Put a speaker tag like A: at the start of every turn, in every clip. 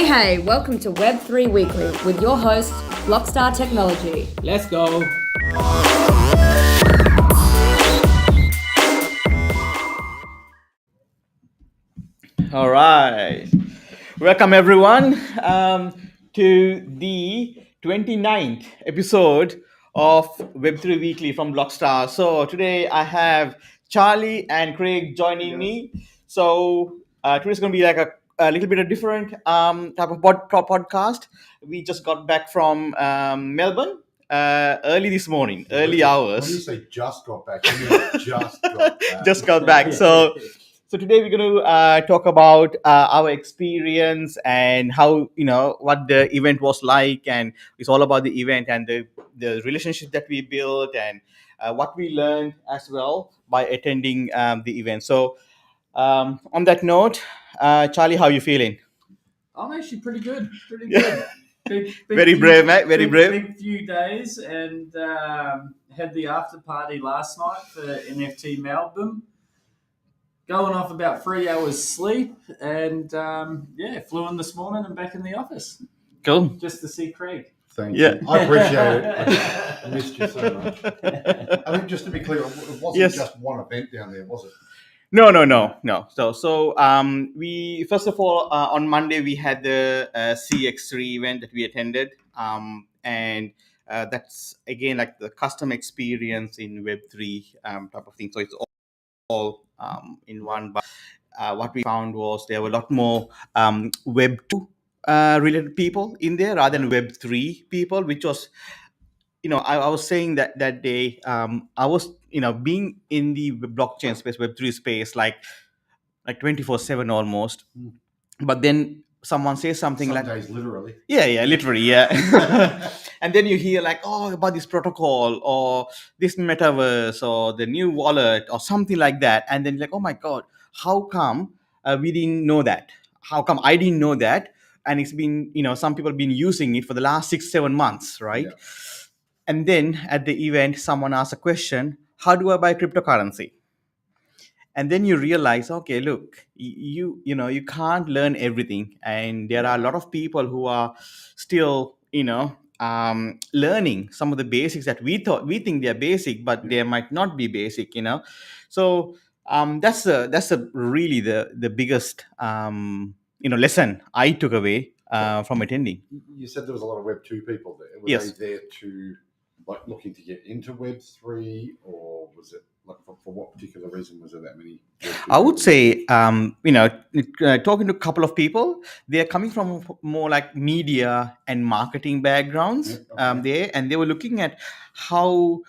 A: Hey, welcome to Web3 Weekly with your host, Blockstar Technology.
B: Let's go.
C: All right. Welcome, everyone, to the 29th episode of Web3 Weekly from Blockstars. So today I have Charlie and Craig joining me. So today's going to be like a little bit of different type of podcast. We just got back from Melbourne early this morning, early hours.
D: When you say just got back, you mean just got back.
C: Just got back. So today we're going to talk about our experience and how, what the event was like, and it's all about the event and the relationship that we built and what we learned as well by attending the event. So on that note, Charlie, how are you feeling?
B: I'm actually pretty good. Big
C: Very brave, mate. Very brave.
B: Big few days, and had the after party last night for NFT Melbourne. Going off about 3 hours sleep, and flew in this morning and back in the office.
C: Cool.
B: Just to see Craig.
D: Thank you. I appreciate it. I missed you so much. I think just to be clear, it wasn't just one event down there, was it?
C: No. So we first of all on Monday we had the CX3 event that we attended, and that's again like the custom experience in Web3 type of thing. So it's all in one. But what we found was there were a lot more Web2 related people in there rather than Web3 people, which was, I was saying that day, I was, being in the blockchain space, Web3 space, like 24/7 almost. But then someone says something
D: Some
C: like,
D: days literally.
C: yeah, literally, yeah. And then you hear like, oh, about this protocol or this metaverse or the new wallet or something like that. And then you're like, oh my God, how come we didn't know that? How come I didn't know that? And it's been, some people have been using it for the last 6-7 months, right?
D: Yeah.
C: And then at the event, someone asked a question, how do I buy cryptocurrency? And then you realize, okay, look, you can't learn everything, and there are a lot of people who are still learning some of the basics that we think they're basic, but they might not be basic. So that's really the biggest lesson I took away from attending.
D: You said there was a lot of Web2 people there. Were
C: Yes.
D: they there to looking to get into Web3, or was it for what particular reason was there that many?
C: I would say, talking to a couple of people, they're coming from more like media and marketing backgrounds there, and they were looking at how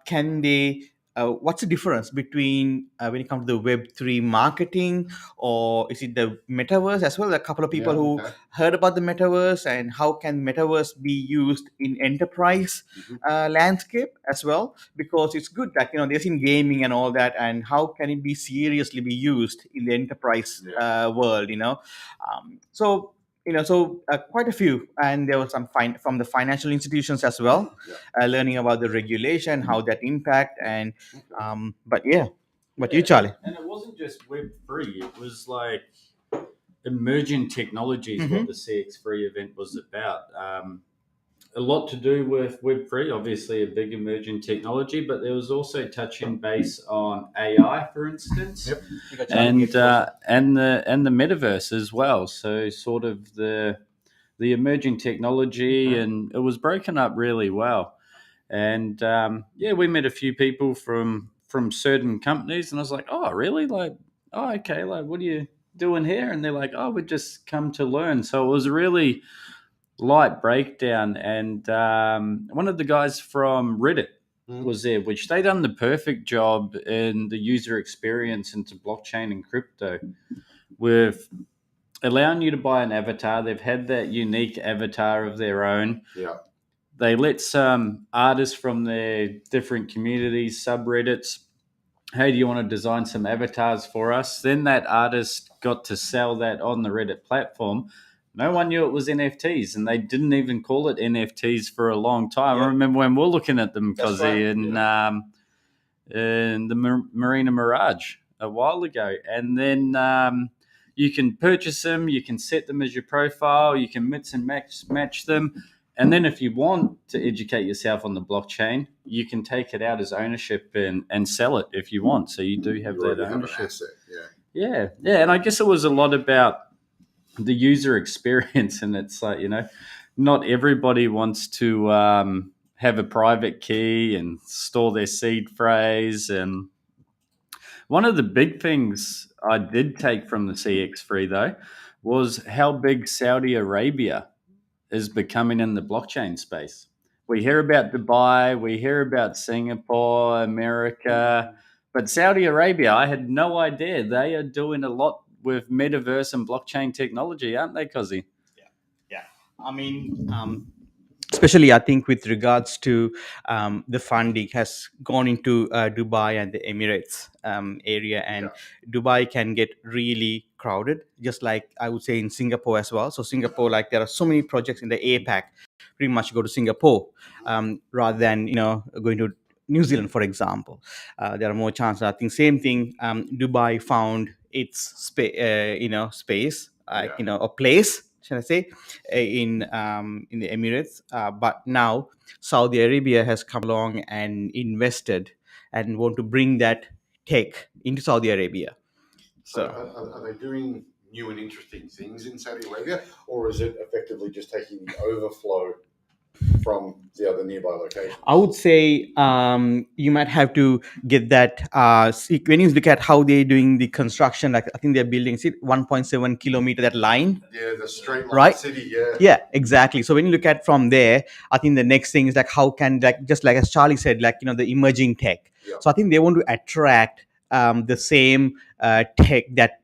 C: can they. What's the difference between when it comes to the Web3 marketing, or is it the metaverse as well? A couple of people who heard about the metaverse and how can metaverse be used in enterprise landscape as well, because it's good that they've seen gaming and all that, and how can it be seriously be used in the enterprise world? So quite a few, and there was some from the financial institutions as well, learning about the regulation, how that impact, and you, Charlie?
B: And it wasn't just Web3; it was like emerging technologies. What the CX3 event was about. A lot to do with Web3, obviously a big emerging technology, but there was also touching base on AI, for instance, and the metaverse as well. So sort of the emerging technology, and it was broken up really well. And we met a few people from certain companies, and I was like, oh, really? Like, oh, okay. Like, what are you doing here? And they're like, oh, we just come to learn. So it was a really light breakdown, and one of the guys from Reddit was there, which they done the perfect job in the user experience into blockchain and crypto with allowing you to buy an avatar. They've had that unique avatar of their own.
D: Yeah.
B: They let some artists from their different communities, subreddits, hey, do you want to design some avatars for us? Then that artist got to sell that on the Reddit platform. No one knew it was NFTs, and they didn't even call it NFTs for a long time. Yeah. I remember when we were looking at them, in the Marina Mirage a while ago. And then, You can purchase them, you can set them as your profile, you can mix and match them. And then if you want to educate yourself on the blockchain, you can take it out as ownership and sell it if you want. So you do have that ownership.
D: Have an asset,
B: Yeah. And I guess it was a lot about the user experience. And it's like, not everybody wants to have a private key and store their seed phrase. And one of the big things I did take from the CX3, though, was how big Saudi Arabia is becoming in the blockchain space. We hear about Dubai, we hear about Singapore, America, but Saudi Arabia, I had no idea. They are doing a lot with metaverse and blockchain technology, aren't they, Cozy?
C: Yeah. I mean, especially I think with regards to the funding has gone into Dubai and the Emirates area, and Dubai can get really crowded, just like I would say in Singapore as well. So Singapore, like there are so many projects in the APAC, pretty much go to Singapore rather than going to New Zealand, for example. There are more chances. I think same thing. Dubai found its space, a place, should I say, in the Emirates. But now Saudi Arabia has come along and invested and want to bring that tech into Saudi Arabia.
D: So are they doing new and interesting things in Saudi Arabia, or is it effectively just taking the overflow from the other nearby locations?
C: I would say you might have to get that. When you look at how they're doing the construction, like I think they're building 1.7 kilometer that line.
D: Yeah, the straight line
C: Right?
D: city.
C: Yeah, exactly. So when you look at from there, I think the next thing is like how can, like just like as Charlie said, like the emerging tech.
D: Yeah.
C: So I think they want to attract the same tech that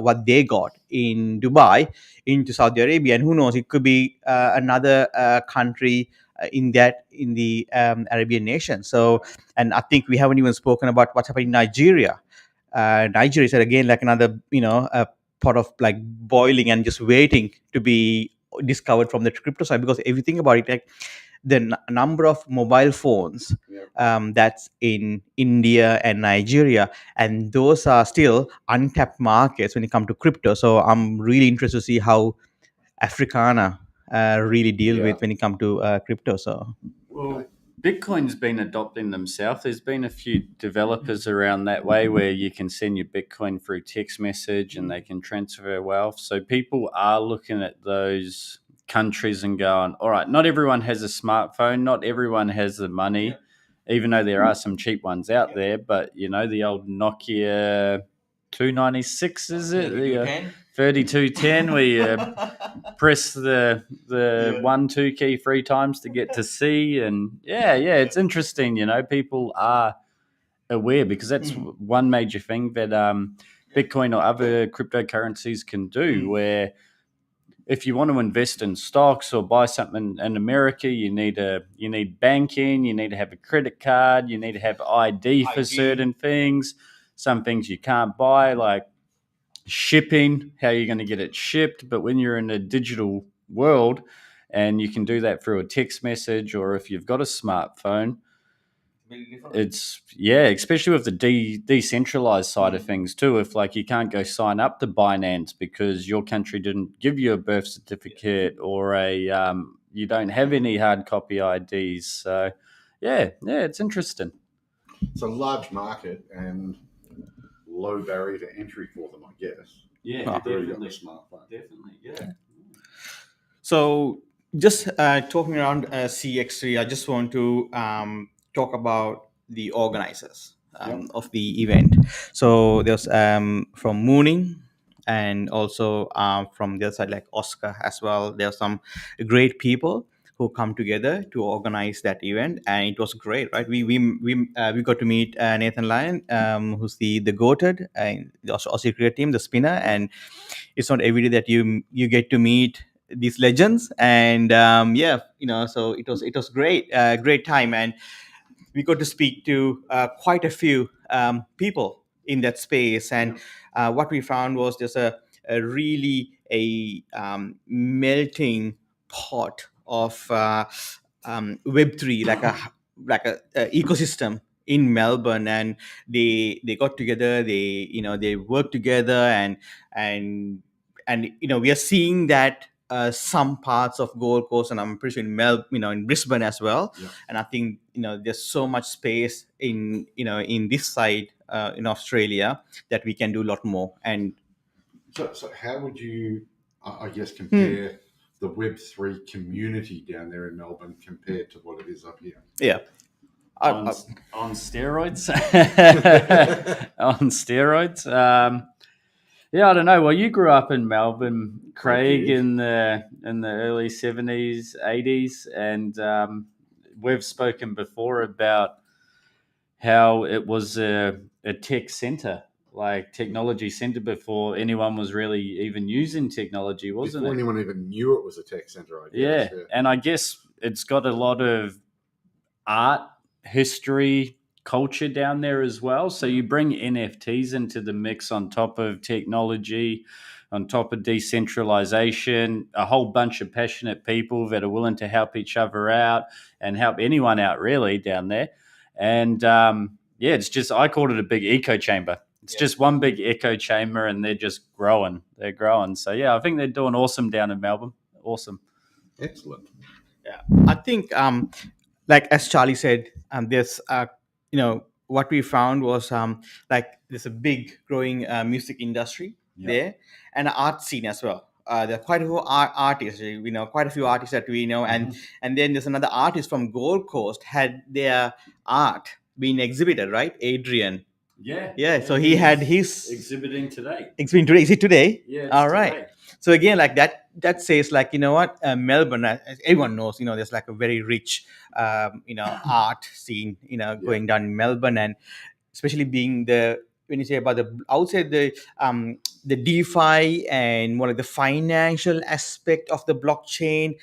C: what they got in Dubai into Saudi Arabia, and who knows, it could be another country in the Arabian nation. So, and I think we haven't even spoken about what's happening in Nigeria. Nigeria is again like another a pot of like boiling and just waiting to be discovered from the crypto side, because if you think about it, like the number of mobile phones that's in India and Nigeria, and those are still untapped markets when it comes to crypto. So I'm really interested to see how Africana really deal with when it comes to crypto. So
B: well, Bitcoin's been adopting themselves. There's been a few developers around that way where you can send your Bitcoin through text message and they can transfer wealth. So people are looking at those countries and going, all right, not everyone has a smartphone, not everyone has the money, even though there are some cheap ones out there. But, the old Nokia 296, is it? 3210, where you press the 1-2 key 3 times to get to C. And it's interesting. People are aware, because that's one major thing that Bitcoin or other cryptocurrencies can do, where if you want to invest in stocks or buy something in America, you need banking, you need to have a credit card, you need to have ID for certain things. Some things you can't buy, like shipping, how you're going to get it shipped. But when you're in a digital world and you can do that through a text message, or if you've got a smartphone, it's especially with the decentralized side of things too. If like you can't go sign up to Binance because your country didn't give you a birth certificate, or you don't have any hard copy IDs. So it's interesting.
D: It's a large market and low barrier to entry for them, I guess.
B: Yeah, definitely. Definitely, yeah.
C: So just talking around CX3, I just want to talk about the organizers of the event. So there's from Mooning, and also from the other side, like Oscar as well. There are some great people who come together to organize that event, and it was great, right? We got to meet Nathan Lyon, who's the goated and the Aussie cricket team, the spinner, and it's not every day that you get to meet these legends. And so it was great time, and we got to speak to quite a few people in that space. And what we found was there's a really melting pot of Web3, like a ecosystem in Melbourne, and they got together. They worked together, and we are seeing that some parts of Gold Coast, and I'm pretty sure in Brisbane as well.
D: Yeah.
C: And I think there's so much space in this side in Australia that we can do a lot more. And
D: So how would you, I guess, compare the Web3 community down there in Melbourne compared to what it is up here?
C: yeah,
B: On steroids. On steroids. Yeah, I don't know. Well, you grew up in Melbourne, Craig, in the early 70s, 80s, and we've spoken before about how it was a tech center, like technology center, before anyone was really even using technology, wasn't
D: Before
B: it?
D: anyone even knew it was a tech center, I
B: Yeah.
D: guess.
B: And I guess it's got a lot of art, history, culture down there as well. So you bring NFTs into the mix on top of technology, on top of decentralization, a whole bunch of passionate people that are willing to help each other out and help anyone out really down there. And it's just, I called it a big echo chamber. It's just one big echo chamber, and they're just growing. They're growing. So yeah, I think they're doing awesome down in Melbourne. Awesome.
D: Excellent.
C: Yeah, I think like as Charlie said, there's what we found was like there's a big growing music industry there, and an art scene as well. There are quite a few artists, quite a few artists that we know, and then there's another artist from Gold Coast had their art being exhibited, right? Adrian. Yeah. So he had his
B: exhibiting today.
C: exhibiting today. Is it today?
B: Yeah. It's
C: All right.
B: today.
C: So again, like that says, like, what, Melbourne, as everyone knows, there's like a very rich, art scene, going down in Melbourne, and especially being when you say about I would say the DeFi and more like the financial aspect of the blockchain,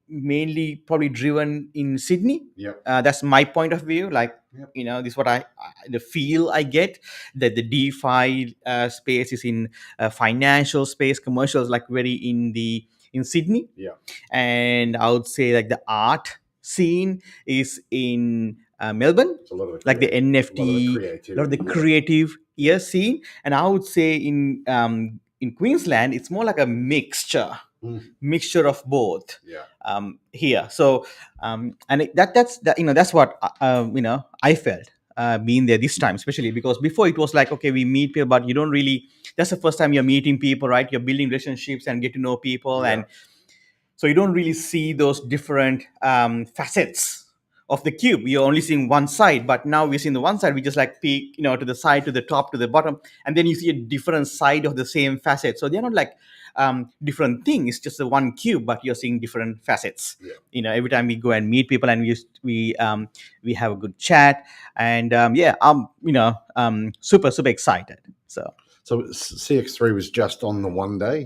C: mainly probably driven in Sydney.
D: Yep.
C: That's my point of view. Like, this is what the feel I get, that the DeFi space is in financial space, commercials, like very in Sydney.
D: Yeah.
C: And I would say like the art scene is in Melbourne,
D: It's a lot of
C: like the NFT, a lot of the creative scene. And I would say in Queensland, it's more like a mixture of both. Here. So that's what I felt being there this time, especially because before it was like, okay, we meet people, but you don't really, that's the first time you're meeting people, right? You're building relationships and get to know people, and so you don't really see those different facets of the cube. You're only seeing one side, but now we're seeing the one side. We just like peek, to the side, to the top, to the bottom, and then you see a different side of the same facet. So they're not like different things. It's just the one cube, but you're seeing different facets. Every time we go and meet people, and we have a good chat, and I'm super excited. So
D: CX3 was just on the one day.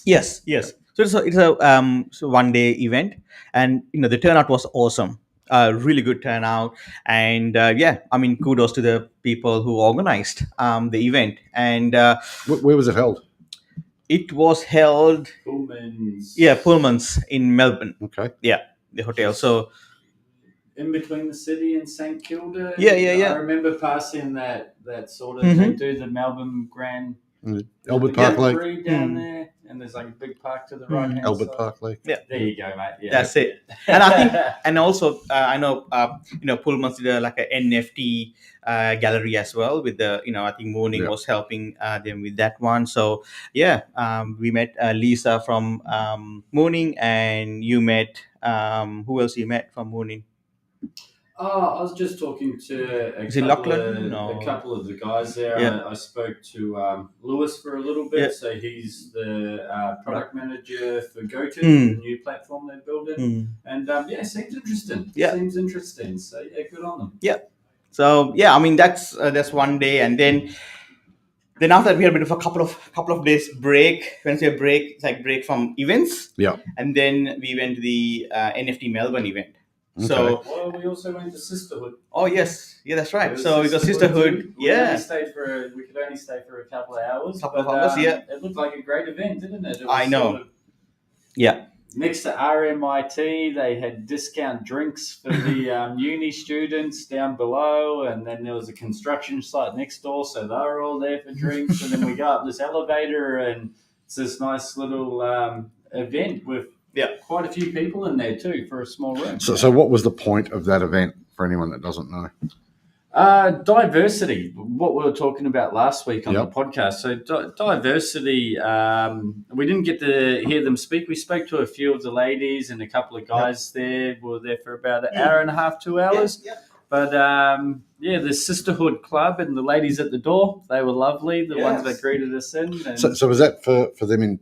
C: Yes. So it's a 1 day event, and the turnout was awesome. Really good turnout, and kudos to the people who organized the event. And
D: Where was it held?
C: It was held Pullman's in Melbourne.
D: Okay.
C: Yeah, the hotel. So
B: in between the city and St Kilda.
C: Yeah.
B: I remember passing that sort of, they do the Melbourne Grand
D: Albert Park Lake
B: Gallery down there, and there's like a big park to the right hand
D: Albert
B: side.
D: Park Lake.
C: Yeah,
B: there you go, mate. Yeah,
C: that's it. And I think, and also I know Pullman's did like a NFT gallery as well with the I think Mooning was helping them with that one. So we met Lisa from Mooning, and you met who else you met from Mooning?
B: I was just talking to a couple of the guys there.
C: Yeah.
B: I spoke to Lewis for a little bit. So he's the product manager for GoTo, the new platform they're building. And seems interesting. Seems interesting. So good on them. Yeah.
C: So I mean that's 1 day, and then after that we had a bit of a couple of days break. When I say break, it's like break from events.
D: Yeah.
C: And then we went to the NFT Melbourne event.
D: Okay.
C: So
B: we also went to Sisterhood.
C: Oh yes, that's right. So we got Sisterhood.
B: We could only stay for a couple of hours.
C: It looked
B: like a great event, didn't it?
C: I know. Yeah.
B: next to RMIT, they had discount drinks for the uni students down below, and then there was a construction site next door, so they were all there for drinks. And then we go up this elevator, and it's this nice little event with quite a few people in there too for a small room.
D: So what was the point of that event for anyone that doesn't know?
B: Diversity, what we were talking about last week on the podcast. So diversity, we didn't get to hear them speak. We spoke to a few of the ladies and a couple of guys there. We were there for about an hour and a half, 2 hours. But the Sisterhood Club and the ladies at the door, they were lovely, the ones that greeted us in. And
D: so was that for them in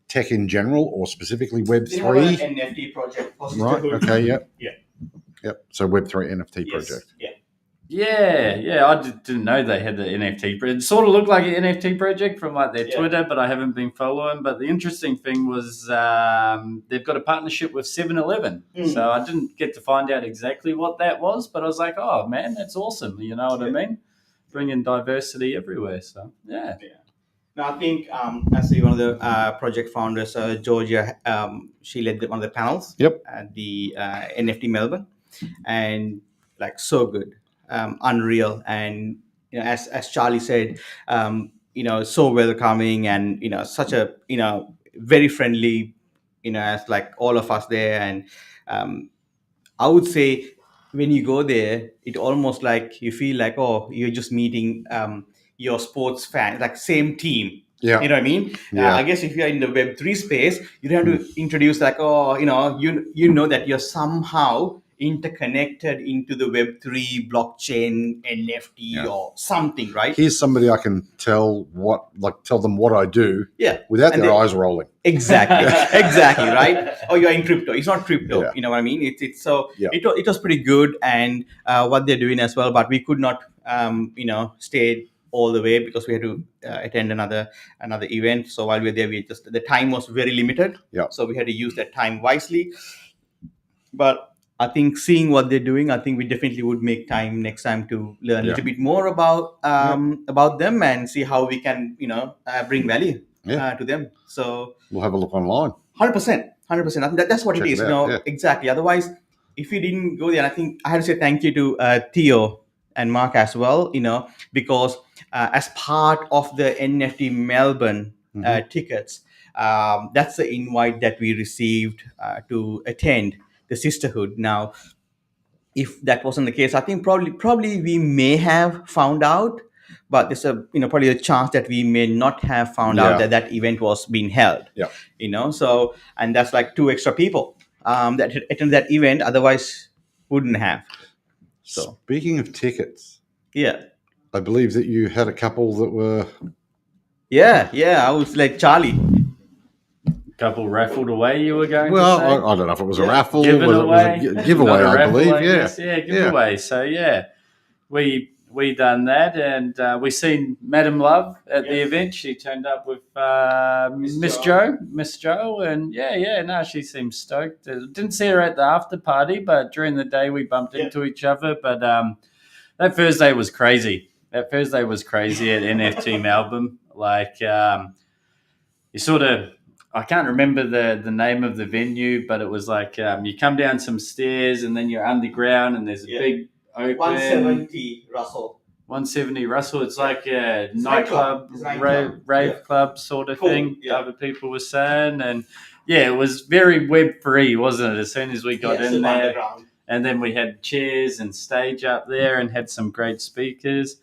D: tech in general or specifically Web3?
C: They have an NFT project for Sisterhood.
D: Right, okay, yep. So Web3 NFT project.
B: Yeah, I didn't know they had the NFT. It sort of looked like an NFT project from like their Twitter, but I haven't been following. But the interesting thing was they've got a partnership with 7-Eleven. So I didn't get to find out exactly what that was, but I was like, oh man, that's awesome. You know what I mean? Bringing diversity everywhere. So yeah.
C: Now I think as one of the project founders, Georgia, she led one of the panels at the NFT Melbourne, and like so good. Unreal, and as Charlie said, so welcoming, and such a very friendly, as like all of us there. And I would say when you go there, it almost like you feel like, oh, you're just meeting your sports fans, like same team. You know what I mean? I guess if you're in the Web3 space, you don't have to introduce like, oh, you know that you're somehow interconnected into the Web3 blockchain NFT or something, right?
D: Here's somebody I can tell them what I do without their eyes rolling.
C: Exactly, right? Oh, you're in crypto. It's not crypto. You know what I mean? It's so it was pretty good, and what they're doing as well. But we could not, stay all the way because we had to attend another event. So while we were there, the time was very limited. So we had to use that time wisely. But I think seeing what they're doing, I think we definitely would make time next time to learn a little bit more about them and see how we can, bring value to them. So
D: we'll have a look online.
C: 100%. That's what it is. Exactly. Otherwise, if you didn't go there, I think I had to say thank you to Theo and Mark as well. Because as part of the NFT Melbourne tickets, that's the invite that we received to attend the Sisterhood. Now, if that wasn't the case, I think probably we may have found out, but there's probably a chance that we may not have found out that event was being held. So, and that's like 2 extra people that attended that event, otherwise wouldn't have. So
D: speaking of tickets,
C: I
D: believe that you had a couple that were
C: I was like Charlie.
B: Couple raffled away, you were going
D: to
B: say?
D: I don't know if it was a raffle.
B: Given away.
D: It was a giveaway, I believe.
B: Giveaway. So, we done that, and we seen Madam Love at the event. She turned up with Miss Joe, and she seemed stoked. Didn't see her at the after party, but during the day we bumped into each other. But that Thursday was crazy. At NFT Melbourne. Like, you sort of... I can't remember the name of the venue, but it was like you come down some stairs and then you're underground and there's a big open...
C: 170 Russell.
B: It's like a nightclub, rave club sort of thing, other people were saying. And it was very Web3, wasn't it, as soon as we got in there. And then we had chairs and stage up there and had some great speakers.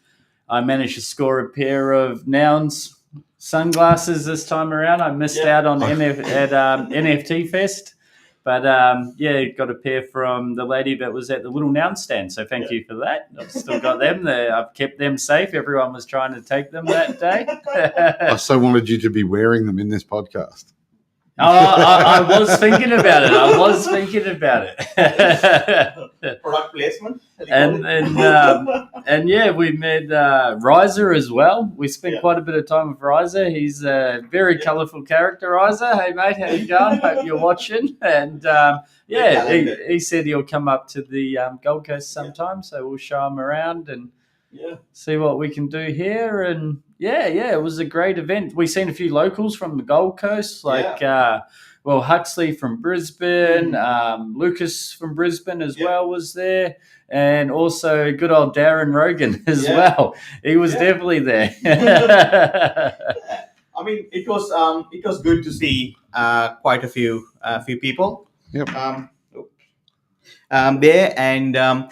B: I managed to score a pair of Nouns sunglasses this time around. I missed out on NFT Fest, but got a pair from the lady that was at the little Noun stand. So thank you for that. I've still got them. I've kept them safe. Everyone was trying to take them that day.
D: I so wanted you to be wearing them in this podcast.
B: I was thinking about it.
C: Product placement.
B: And we met Riser as well. We spent quite a bit of time with Riser. He's a very colourful character, Riser. Hey mate, how you going? Hope you're watching. And he said he'll come up to the Gold Coast sometime, so we'll show him around and see what we can do here. And Yeah, it was a great event. We seen a few locals from the Gold Coast, like Huxley from Brisbane, Lucas from Brisbane as well was there, and also good old Darren Rogan as well. He was definitely there.
C: I mean, it was good to see quite a few people
D: Yep.
C: there, and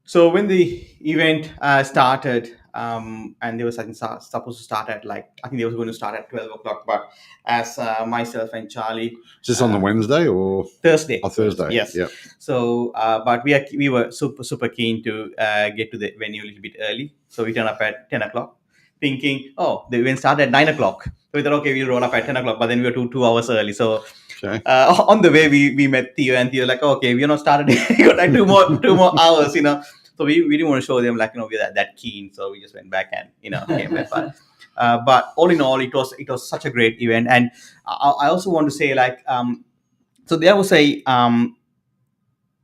C: so when the event started, and they were supposed to start at I think they was going to start at 12 o'clock, but as myself and Charlie,
D: Is this on the Wednesday or
C: Thursday?
D: Thursday?
C: Yes.
D: Yep.
C: So, but we were super keen to get to the venue a little bit early, so we turned up at 10 o'clock, thinking, oh, the event started at 9 o'clock. So we thought, okay, we'll roll up at 10 o'clock, but then we were 2 hours early. So
D: Okay.
C: on the way, we met Theo, and Theo like, okay, we're not started. We got like two more hours, So we didn't want to show them we're that keen. So we just went back and came back. But all in all, it was such a great event, and I also want to say so there was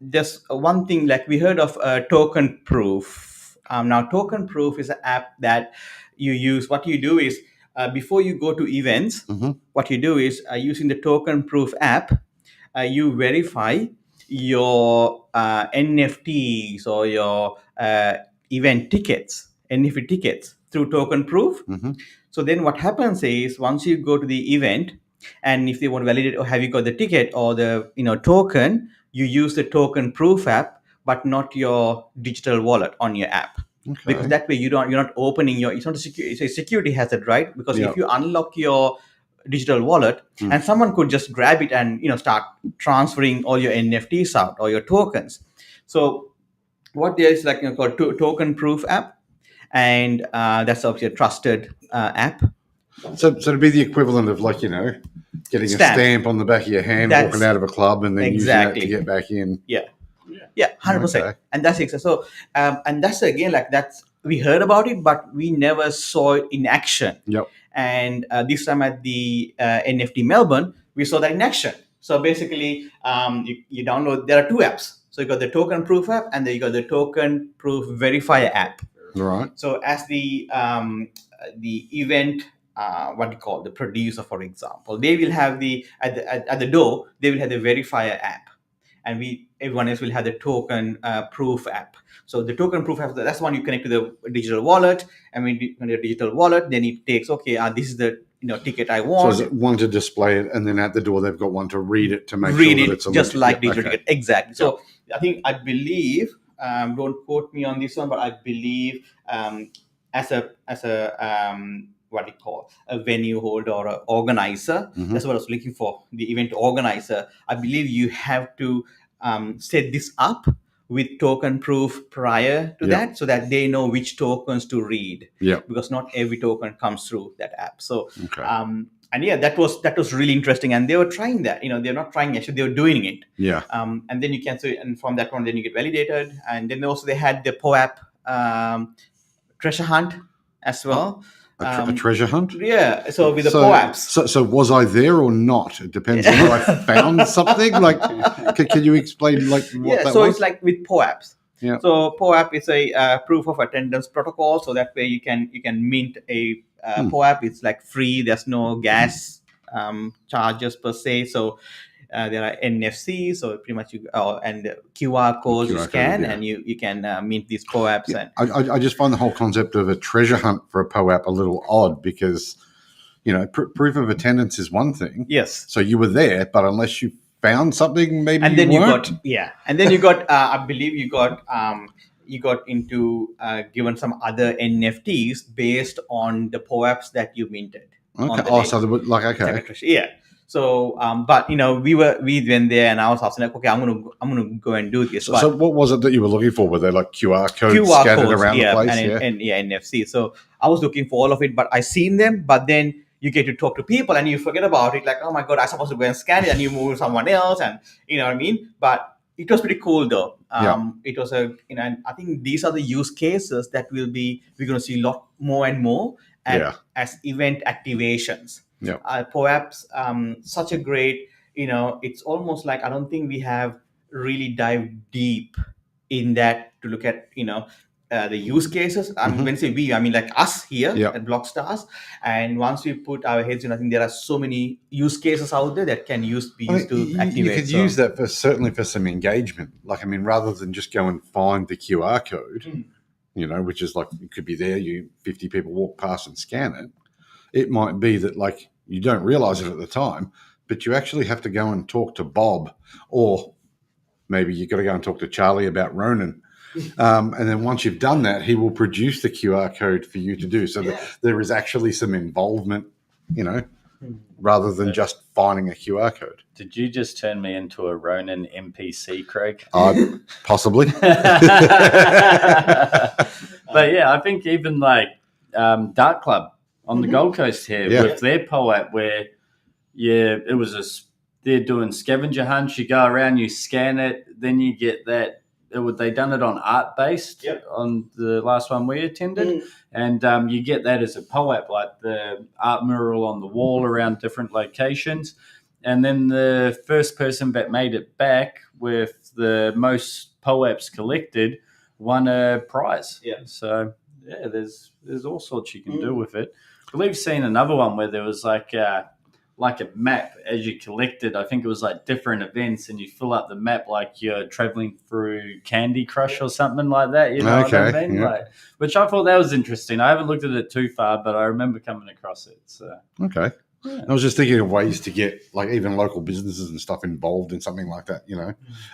C: just one thing, we heard of token proof. Now token proof is an app that you use. What you do is before you go to events, what you do is using the token proof app, you verify your NFTs or your event tickets, NFT tickets through token proof. So then what happens is once you go to the event, and if they want to validate or have you got the ticket or the token, you use the token proof app, but not your digital wallet on your app.
D: Okay.
C: Because that way you're not opening it's not a security. It's a security hazard, right? Because
D: Yep.
C: if you unlock your digital wallet and someone could just grab it and start transferring all your NFTs out or your tokens. So what there is called token proof app, and that's obviously a trusted app.
D: So to be the equivalent of getting
C: Stamp.
D: a stamp on the back of your hand,
C: That's
D: walking out of a club, and then
C: exactly.
D: using that to get back in.
C: Yeah, 100%.
D: Okay.
C: And that's exactly so. And that's again that's we heard about it, but we never saw it in action.
D: Yep.
C: And this time at the NFT Melbourne, we saw that in action. So basically, you download. There are two apps. So you got the token proof app, and then you got the token proof verifier app.
D: Right.
C: So as the event, what do you call the producer, for example, they will have at the door they will have the verifier app, and everyone else will have the token proof app. So the token proof app, that's one you connect to the digital wallet. And when your digital wallet, then it takes this is the ticket I want.
D: So is it one to display it, and then at the door they've got one to read it to make
C: read
D: sure
C: it
D: that it's a
C: just
D: legit-
C: like
D: yeah,
C: digital
D: okay.
C: ticket. Exactly. So I believe, don't quote me on this one, but I believe as a what do you call a venue holder or an organizer, that's what I was looking for, the event organizer. I believe you have to set this up with token proof prior to that, so that they know which tokens to read.
D: Yeah.
C: Because not every token comes through that app. So
D: Okay.
C: and that was really interesting, and they were trying that. They're not trying actually; they were doing it.
D: Yeah.
C: And then you can and from that one, then you get validated, and then also they had the POAP treasure hunt as well.
D: A treasure hunt?
C: Yeah. So with the POAPs.
D: So was I there or not? It depends on whether I found something. Can you explain what that
C: so
D: was?
C: it's like with POAPs.
D: Yeah.
C: So POAP is a proof of attendance protocol. So that way you can mint a POAP. It's free. There's no gas charges per se. So there are NFCs, so pretty much and QR codes you scan, and you can mint these POAPs.
D: Yeah.
C: And
D: I just find the whole concept of a treasure hunt for a POAP a little odd, because proof of attendance is one thing.
C: Yes.
D: So you were there, but unless you found something, maybe
C: and then
D: you weren't.
C: And then you got I believe you got into given some other NFTs based on the POAPs that you minted.
D: Okay. So there was okay.
C: Yeah. So, but we went there, and I was asking okay, I'm gonna go and do this.
D: So what was it that you were looking for? Were they QR codes scattered around the place?
C: And NFC. So I was looking for all of it, but I seen them. But then you get to talk to people, and you forget about it. Oh my god, I'm supposed to go and scan it, and you move to someone else, and you know what I mean. But it was pretty cool though. It was and I think these are the use cases that we're going to see a lot more and more as event activations.
D: Yeah.
C: POAPs, such a great, it's almost like I don't think we have really dived deep in that to look at, the use cases. When I say we, I mean like us here
D: Yeah.
C: at Blockstars. And once we put our heads in, I think there are so many use cases out there that can be used to
D: you
C: activate.
D: could use that certainly for some engagement. Like, I mean, rather than just go and find the QR code, which is like, it could be there, 50 people walk past and scan it. It might be that, like, you don't realize it at the time, but you actually have to go and talk to Bob, or maybe you've got to go and talk to Charlie about Ronan. And then once you've done that, he will produce the QR code for you to do. So that there is actually some involvement, rather than just finding a QR code.
B: Did you just turn me into a Ronin NPC, Craig?
D: Possibly.
B: But yeah, I think even like Dark Club on the Gold Coast here with their POAP, where it was they're doing scavenger hunts. You go around, you scan it, then you get that. They done it on art based on the last one we attended, and you get that as a POAP, like the art mural on the wall around different locations. And then the first person that made it back with the most POAPs collected won a prize. Yeah. So yeah, there's all sorts you can do with it. I believe seen another one where there was like a map as you collected. I think it was like different events, and you fill up the map like you're traveling through Candy Crush or something like that. You know what I mean?
D: Yeah.
B: Like, which I thought that was interesting. I haven't looked at it too far, but I remember coming across it. So
D: okay. Yeah. I was just thinking of ways to get like even local businesses and stuff involved in something like that.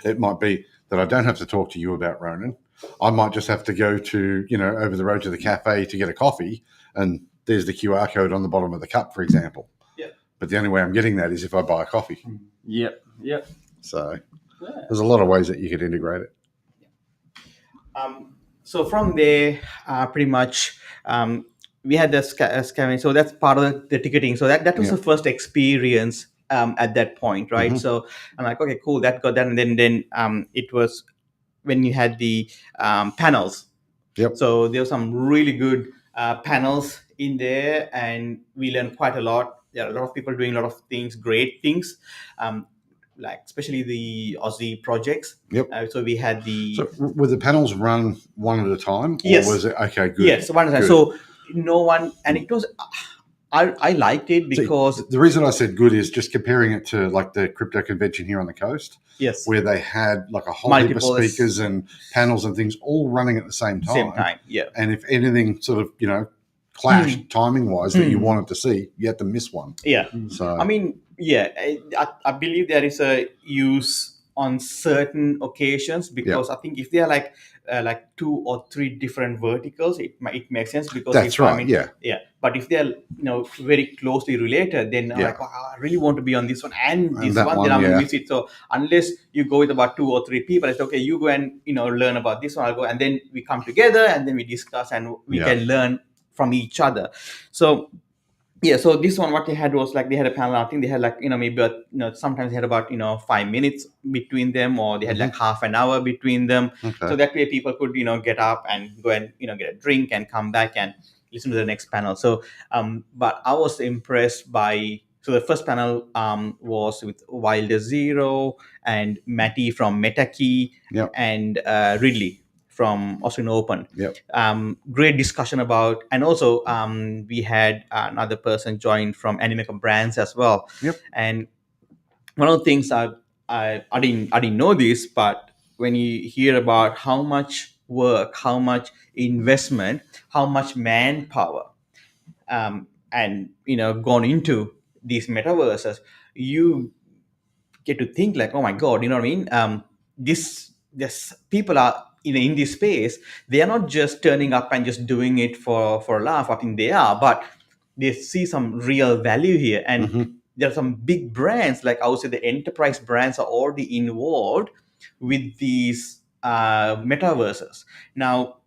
D: It might be that I don't have to talk to you about Ronan. I might just have to go to, over the road to the cafe to get a coffee, and there's the QR code on the bottom of the cup, for example. But the only way I'm getting that is if I buy a coffee.
B: Yep.
D: So there's a lot of ways that you could integrate it.
C: So from there, pretty much, we had the scamming. So that's part of the ticketing. So that was the first experience at that point, right? So I'm like, okay, cool, that got that. And then it was when you had the panels.
D: Yep.
C: So there were some really good panels in there, and we learned quite a lot. There are a lot of people doing a lot of things, great things, like especially the Aussie projects.
D: Yep.
C: So we had
D: So were the panels run one at a time? Or
C: yes.
D: Was it okay? Good.
C: Yes, one at a time. So no one, and it was. I liked it because
D: the reason I said good is just comparing it to like the crypto convention here on the coast.
C: Yes.
D: Where they had like a whole heap of speakers and panels and things all running at the same time.
C: Yeah.
D: And if anything sort of clashed timing wise that you wanted to see, you had to miss one.
C: Yeah.
D: So
C: I mean, I believe there is a use on certain occasions, because I think if they are like 2 or 3 different verticals, it makes sense, because
D: that's right.
C: But if they're very closely related, then I'm like, I really want to be on this one and this one, then I'm gonna miss it. So unless you go with about 2 or 3 people, it's okay, you go and learn about this one, I'll go, and then we come together and then we discuss and we can learn from each other. So so this one, what they had was like, they had a panel. I think they had like maybe sometimes they had about 5 minutes between them, or they had like half an hour between them.
D: Okay.
C: So that way people could get up and go and get a drink and come back and listen to the next panel. So but I was impressed by. So the first panel was with Wilder Zero and Matty from MetaKey and Ridley from Australian Open. Great discussion about, and also we had another person join from Animaker Brands as well. And one of the things I didn't know this, but when you hear about how much work, how much investment, how much manpower, and gone into these metaverses, you get to think like, oh my God, you know what I mean? This people are in this space. They are not just turning up and just doing it for a laugh. I think they are, but they see some real value here. And there are some big brands, like I would say the enterprise brands are already involved with these metaverses. Now,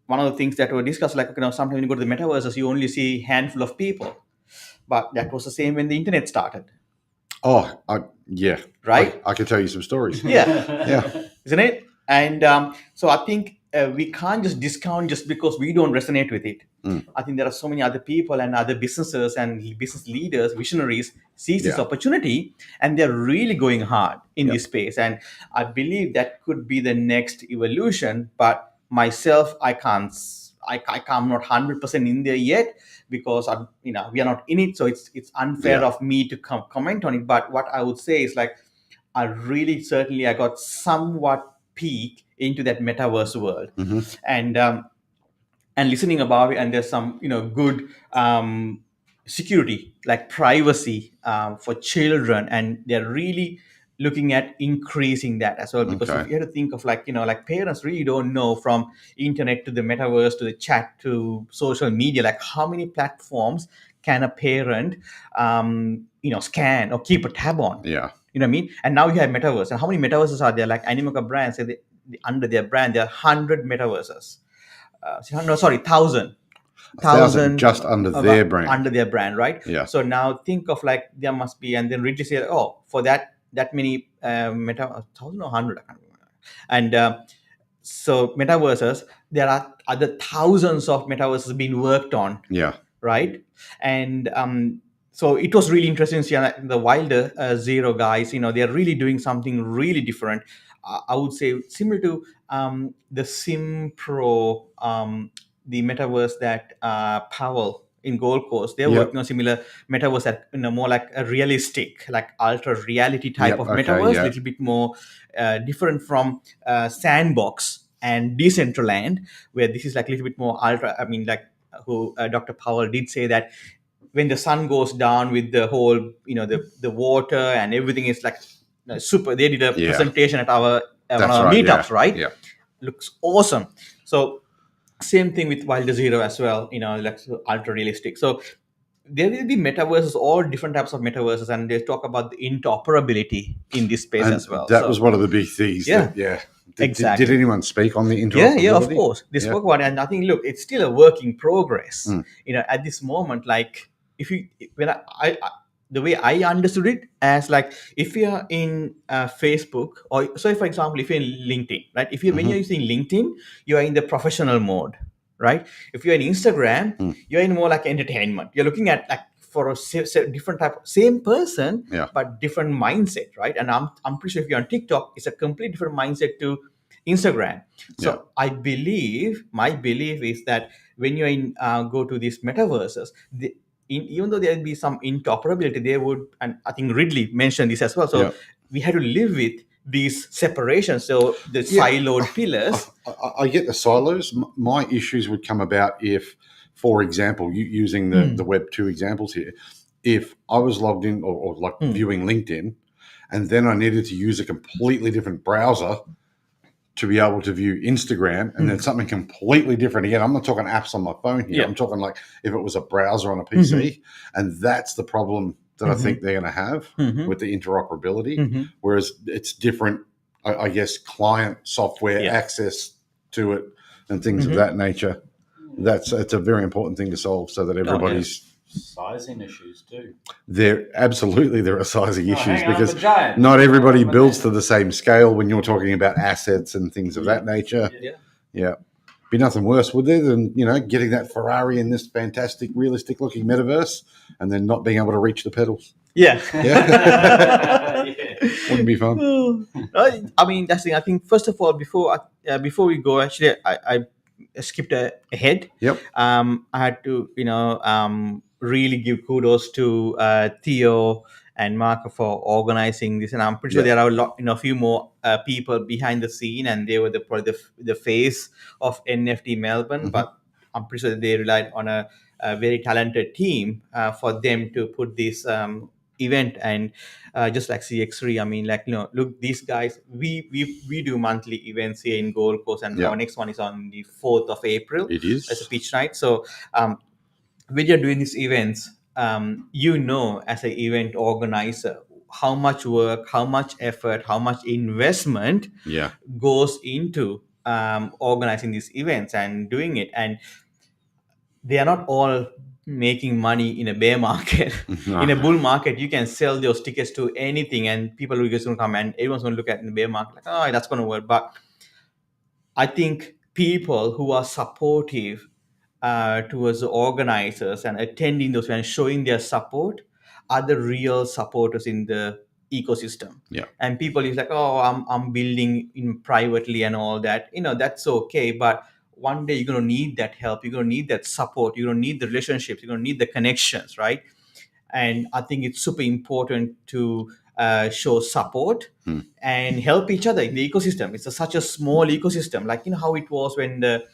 C: one of the things that were discussed, like, sometimes when you go to the metaverses, you only see a handful of people. But that was the same when the internet started.
D: Oh, right. I can tell you some stories.
C: Isn't it? And so I think we can't just discount just because we don't resonate with it. I think there are so many other people and other businesses and business leaders, visionaries, sees this opportunity, and they're really going hard in this space. And I believe that could be the next evolution. But myself, I'm not 100% in there yet because we are not in it, so it's unfair
D: Yeah.
C: of me to comment on it. But what I would say is like, I got somewhat peek into that metaverse world, and listening about it, and there's some good security, like privacy for children, and they're really looking at increasing that as well, because if
D: Okay.
C: you have to think of like parents really don't know, from internet to the metaverse to the chat to social media, like how many platforms can a parent scan or keep a tab on.
D: Yeah.
C: You know what I mean? And now you have metaverse, and how many metaverses are there? Like Animoca brand say under their brand there are 100 metaverses. No, sorry, 1,000
D: just under their brand.
C: under their brand, right?
D: Yeah.
C: So now think of like there must be, and then Ridley said, oh, for that many meta 1,000 or 100, I can't remember. And so metaverses, there are other thousands of metaverses being worked on,
D: Yeah.
C: right? And so it was really interesting to see the Wilder Zero guys. They're really doing something really different. I would say similar to the Sim Pro, the metaverse that Powell in Gold Coast, they're
D: Yep.
C: working on similar metaverse that more like a realistic, like ultra reality type
D: Yep,
C: of
D: okay,
C: metaverse,
D: yeah.
C: little bit more different from Sandbox and Decentraland, where this is like a little bit more ultra. I mean, like who Dr. Powell did say that when the sun goes down with the whole, the water and everything is like super. They did a
D: Yeah.
C: presentation at our one of
D: That's
C: our
D: right,
C: meetups,
D: yeah,
C: right?
D: yeah.
C: Looks awesome. So same thing with Wilder Zero as well. Like ultra realistic. So there will be metaverses, all different types of metaverses, and they talk about the interoperability in this space
D: And
C: as well.
D: that was one of the big things.
C: Yeah.
D: Did anyone speak on the
C: Yeah,
D: interoperability?
C: of course. They spoke about it, and I think, look, it's still a work in progress. At this moment, like if you, when I the way I understood it as like, if you're in Facebook, or so, for example, if you're in LinkedIn, right? If you when you're using LinkedIn, you are in the professional mode, right? If you're in Instagram, you're in more like entertainment. You're looking at like for a different type, same person, but different mindset, right? And I'm pretty sure if you're on TikTok, it's a completely different mindset to Instagram. So I believe, my belief is that when you in go to these metaverses, even though there'll be some interoperability, they would, and I think Ridley mentioned this as well. So we had to live with these separations. So the siloed pillars.
D: I get the silos. My issues would come about if, for example, using the Web2 examples here, if I was logged in or like viewing LinkedIn, and then I needed to use a completely different browser to be able to view Instagram, and then something completely different again. I'm not talking apps on my phone here. I'm talking like if it was a browser on a PC, and that's the problem that I think they're going to have with the interoperability. Whereas it's different, I guess, client software access to it and things of that nature. It's a very important thing to solve so that everybody's
B: sizing issues too.
D: There are sizing issues because not everybody builds to the same scale when you're talking about assets and things of that nature. Yeah. Be nothing worse, would there, than getting that Ferrari in this fantastic, realistic looking metaverse and then not being able to reach the pedals.
C: Yeah.
D: Wouldn't be fun.
C: I mean, that's the thing. I think first of all, before we go, actually, I skipped ahead. I had to really give kudos to Theo and Mark for organizing this, and I'm pretty sure there are a few more people behind the scene, and they were probably the face of NFT Melbourne. But I'm pretty sure that they relied on a very talented team for them to put this event. And just like CX3, I mean, like, look, these guys, we do monthly events here in Gold Coast, and our next one is on the 4th of April.
D: It is.
C: It's a pitch night. So when you're doing these events, as an event organizer, how much work, how much effort, how much investment goes into organizing these events and doing it. And they are not all making money in a bear market. In a bull market, you can sell those tickets to anything, and people are just going to come, and everyone's going to look at in the bear market like, oh, that's going to work. But I think people who are supportive towards the organizers and attending those and showing their support are the real supporters in the ecosystem.
D: Yeah.
C: And people is like, oh, I'm building in privately and all that. That's okay, but one day you're going to need that help, you're going to need that support, you're going to need the relationships, you're going to need the connections, right? And I think it's super important to show support and help each other in the ecosystem. It's such a small ecosystem, like how it was when the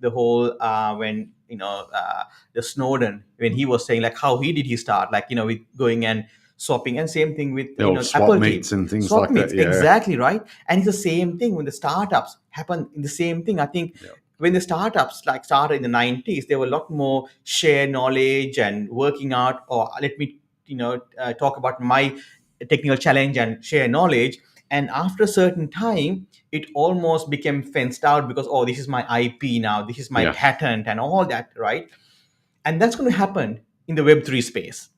C: whole when the Snowden, when he was saying like how he start, like with going and swapping, and same thing with
D: Swap
C: Apple
D: meets
C: team.
D: and things
C: Swap
D: like
C: meets,
D: that. Yeah.
C: exactly right. And it's the same thing when the startups happen in the same thing. I think when the startups like started in the 90s, there were a lot more share knowledge and working out, or let me talk about my technical challenge and share knowledge. And after a certain time, it almost became fenced out because, oh, this is my IP now, this is my patent and all that, right? And that's going to happen in the Web3 space.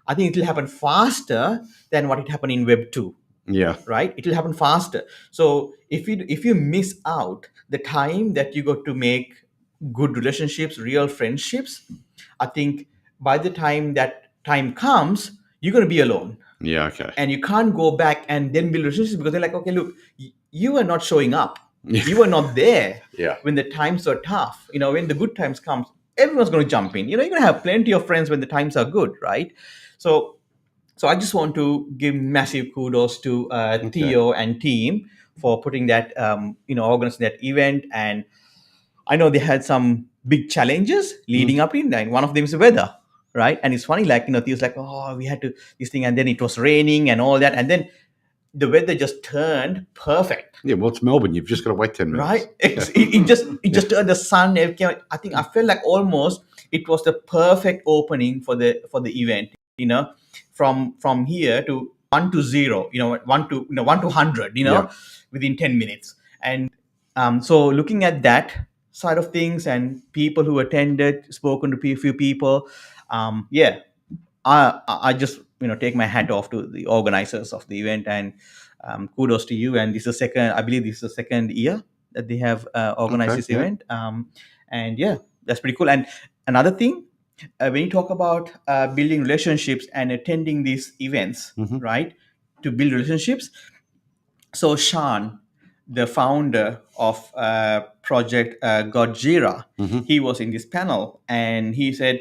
C: I think it will happen faster than what it happened in Web 2.
D: Yeah.
C: Right? It will happen faster. So if you miss out the time that you got to make good relationships, real friendships, I think by the time that time comes, you're going to be alone.
D: Yeah. Okay.
C: And you can't go back and then build relationships, because they're like, okay, look, you are not showing up. You are not there when the times are tough. When the good times comes, everyone's going to jump in. You're going to have plenty of friends when the times are good, right? So I just want to give massive kudos to Theo and team for putting that, organizing that event. And I know they had some big challenges leading up in, and one of them is the weather, right? And it's funny, like, Theo's like, oh, we had to this thing, and then it was raining and all that, and then the weather just turned perfect.
D: Yeah, well, it's Melbourne. You've just got to wait 10 minutes.
C: Right? It just turned the sun. I think I felt like almost it was the perfect opening for the event. From here to 1 to 0. 1 to 100. Within 10 minutes. And so looking at that side of things and people who attended, spoken to a few people, I just take my hat off to the organizers of the event, and kudos to you. And this is I believe this is the second year that they have organized this event. And yeah, that's pretty cool. And another thing, when you talk about building relationships and attending these events, right, to build relationships. So Sean, the founder of Project Godzilla, he was in this panel, and he said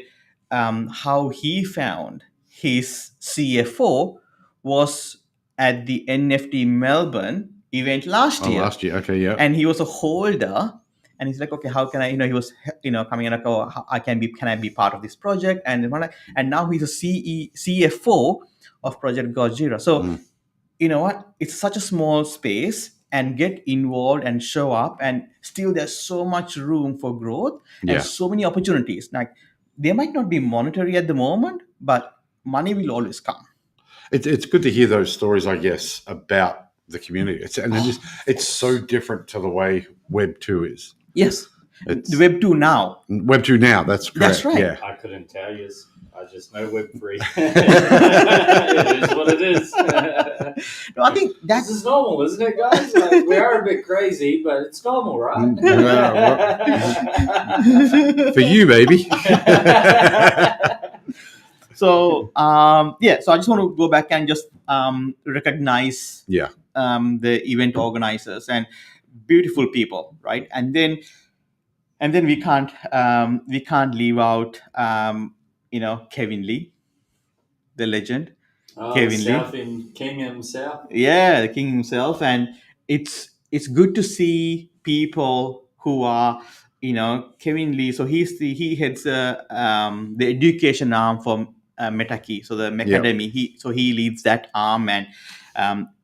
C: how he found his CFO was at the NFT Melbourne event last year.
D: Last year, okay, yeah.
C: And he was a holder, and he's like, okay, how can I? He was, coming in like, oh, can I be part of this project? And now he's a CFO of Project Godzilla. So you know what? It's such a small space, and get involved and show up, and still there's so much room for growth and so many opportunities. Like, they might not be monetary at the moment, but money will always come.
D: It's good to hear those stories, I guess, about the community. It's so different to the way Web 2 is.
C: Yes. The Web 2 now.
D: Web 2 now, that's correct.
C: That's right.
D: Yeah.
B: I couldn't tell you. I just know Web3. It is what it is.
C: No, I think
B: this is normal, isn't it, guys? Like, we are a bit crazy, but it's normal, right?
D: For you, baby.
C: So, so I just want to go back and just recognize the event organizers and beautiful people, right? And then we can't leave out Kevin Lee, the legend. Kevin
B: Lee, King himself.
C: Yeah, the king himself. And it's good to see people who are, Kevin Lee. So he heads the education arm for MetaKey, so the Academy. He leads that arm. And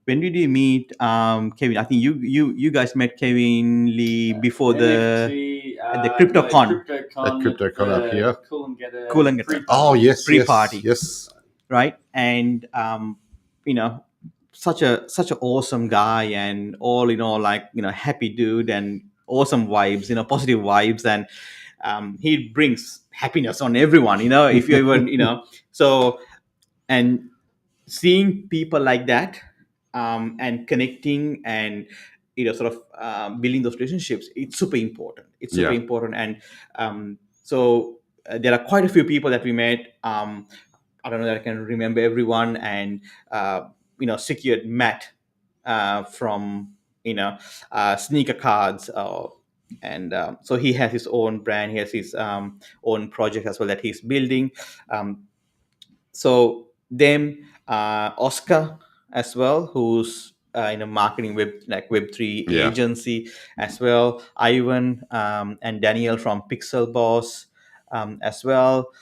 C: when did you meet Kevin? I think you guys met Kevin Lee before
B: NFT,
C: the CryptoCon.
D: CryptoCon up here.
B: Cool and get
D: Oh yes,
C: pre-party.
D: Yes.
C: Right. And such a awesome guy, and all happy dude, and awesome vibes, positive vibes, and he brings happiness on everyone, if you even so. And seeing people like that, and connecting, and sort of building those relationships, it's super important. And so there are quite a few people that we met. I don't know that I can remember everyone, and secured Matt from sneaker cards, and so he has his own brand. He has his own project as well that he's building. So them, Oscar as well, who's in a marketing Web3
D: Yeah.
C: agency as well. Ivan and Daniel from Pixel Boss as well.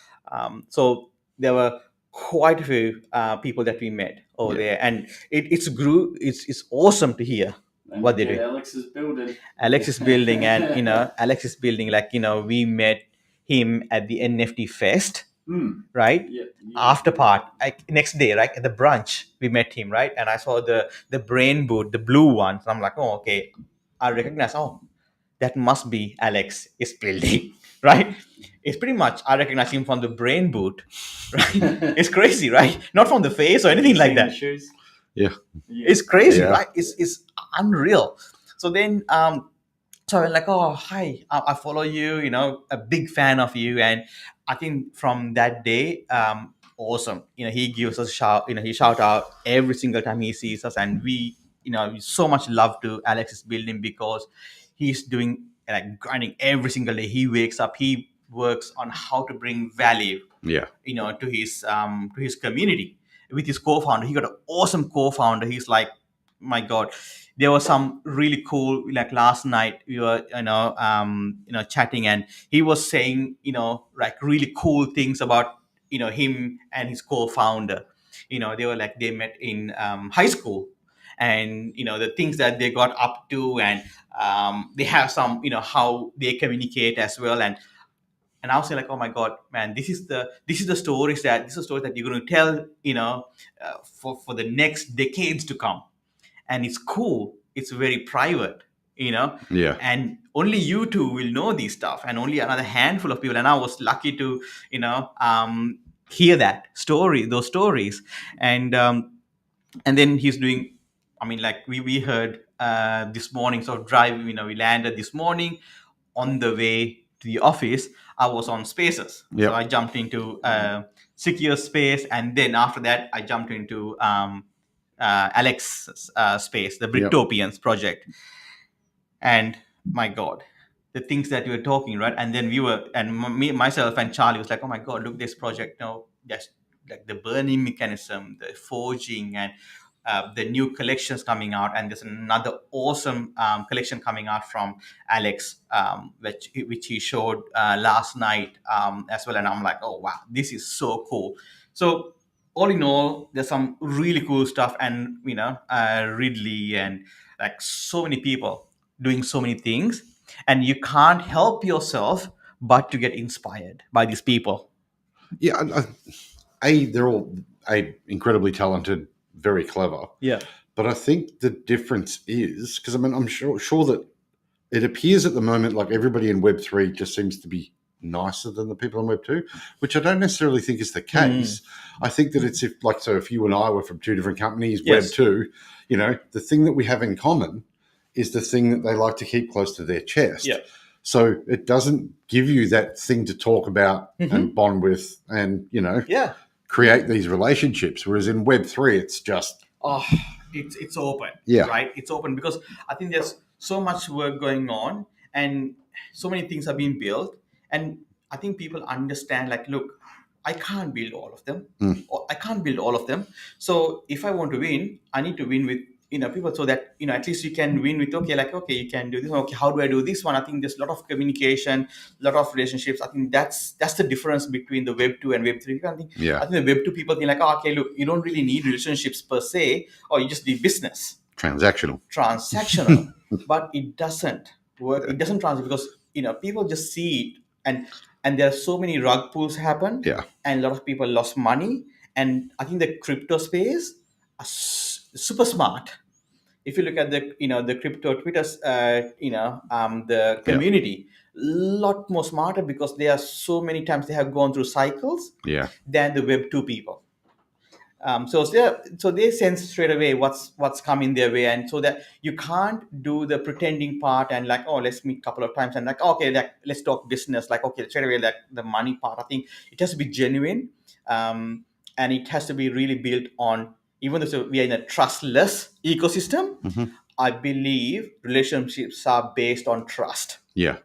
C: So there were quite a few people that we met over there, and it's awesome to hear what they do.
B: Alex is building.
C: Alex is building, and Alex is building, we met him at the NFT Fest, right?
B: Yeah.
C: After part, like next day, right at the brunch, we met him, right? And I saw the brain boot, the blue one. So I'm like, oh, okay, I recognize. Oh, that must be Alex is building, right? It's pretty much I recognize him from the brain boot, right? It's crazy, right? Not from the face or anything like that.
B: Shoes?
D: Yeah.
C: It's crazy,
D: Yeah.
C: right? It's unreal. So then so I'm like, oh, hi, I follow you, a big fan of you. And I think from that day, awesome. He gives us a shout, he shout out every single time he sees us. And we, so much love to Alex's building because he's doing like grinding every single day. He wakes up, he works on how to bring value,
D: Yeah.
C: to his community with his co-founder. He got an awesome co-founder. He's like, my God, there was some really cool, like last night we were chatting, and he was saying like really cool things about him and his co-founder. They were like they met in high school, and the things that they got up to, and they have some how they communicate as well. And I was like, oh my God, man, this is the stories that you're going to tell, for the next decades to come. And it's cool. It's very private,
D: Yeah.
C: and only you two will know these stuff, and only another handful of people. And I was lucky to, hear those stories. And then he's doing, I mean, like we heard this morning, so drive, we landed this morning. On the way to the office, I was on Spaces.
D: Yep.
C: So I jumped into Secure Space, and then after that, I jumped into Alex's space, the Brictopians project. And my God, the things that you were talking, right? And then myself and Charlie was like, oh my God, look, this project, that's like the burning mechanism, the forging, and the new collections coming out. And there's another awesome collection coming out from Alex, which he showed last night as well. And I'm like, oh wow, this is so cool. So all in all, there's some really cool stuff, and Ridley, and like so many people doing so many things, and you can't help yourself but to get inspired by these people.
D: Yeah. They're all incredibly talented, very clever.
C: Yeah.
D: But I think the difference is because I'm sure that it appears at the moment like everybody in Web3 just seems to be nicer than the people in Web2, which I don't necessarily think is the case. I think that it's if you and I were from two different companies,
C: Yes.
D: Web2, the thing that we have in common is the thing that they like to keep close to their chest.
C: Yeah.
D: So it doesn't give you that thing to talk about and bond with and,
C: Yeah.
D: create these relationships. Whereas in Web3, it's just...
C: It's open.
D: Yeah.
C: Right? It's open because I think there's so much work going on, and so many things are being built. And I think people understand, like, look, I can't build all of them. Or I can't build all of them. So if I want to win, I need to win with people, so that at least you can win with, okay, you can do this one. Okay, how do I do this one? I think there's a lot of communication, a lot of relationships. I think that's the difference between the Web 2 and Web 3. I think the Web 2 people think like, oh, okay, look, you don't really need relationships per se, or you just need business.
D: Transactional.
C: But it doesn't work. It doesn't translate because people just see it, and there are so many rug pulls happen.
D: Yeah.
C: And a lot of people lost money. And I think the crypto space are super smart. If you look at the crypto Twitter's the community, lot more smarter, because they are so many times they have gone through cycles than the Web 2 people. So they sense straight away what's coming their way, and so that you can't do the pretending part and like, oh, let's meet a couple of times and like, okay, let's talk business, like, okay, straight away, like the money part. I think it has to be genuine, and it has to be really built on even though we are in a trustless ecosystem, I believe relationships are based on trust.
D: Yeah.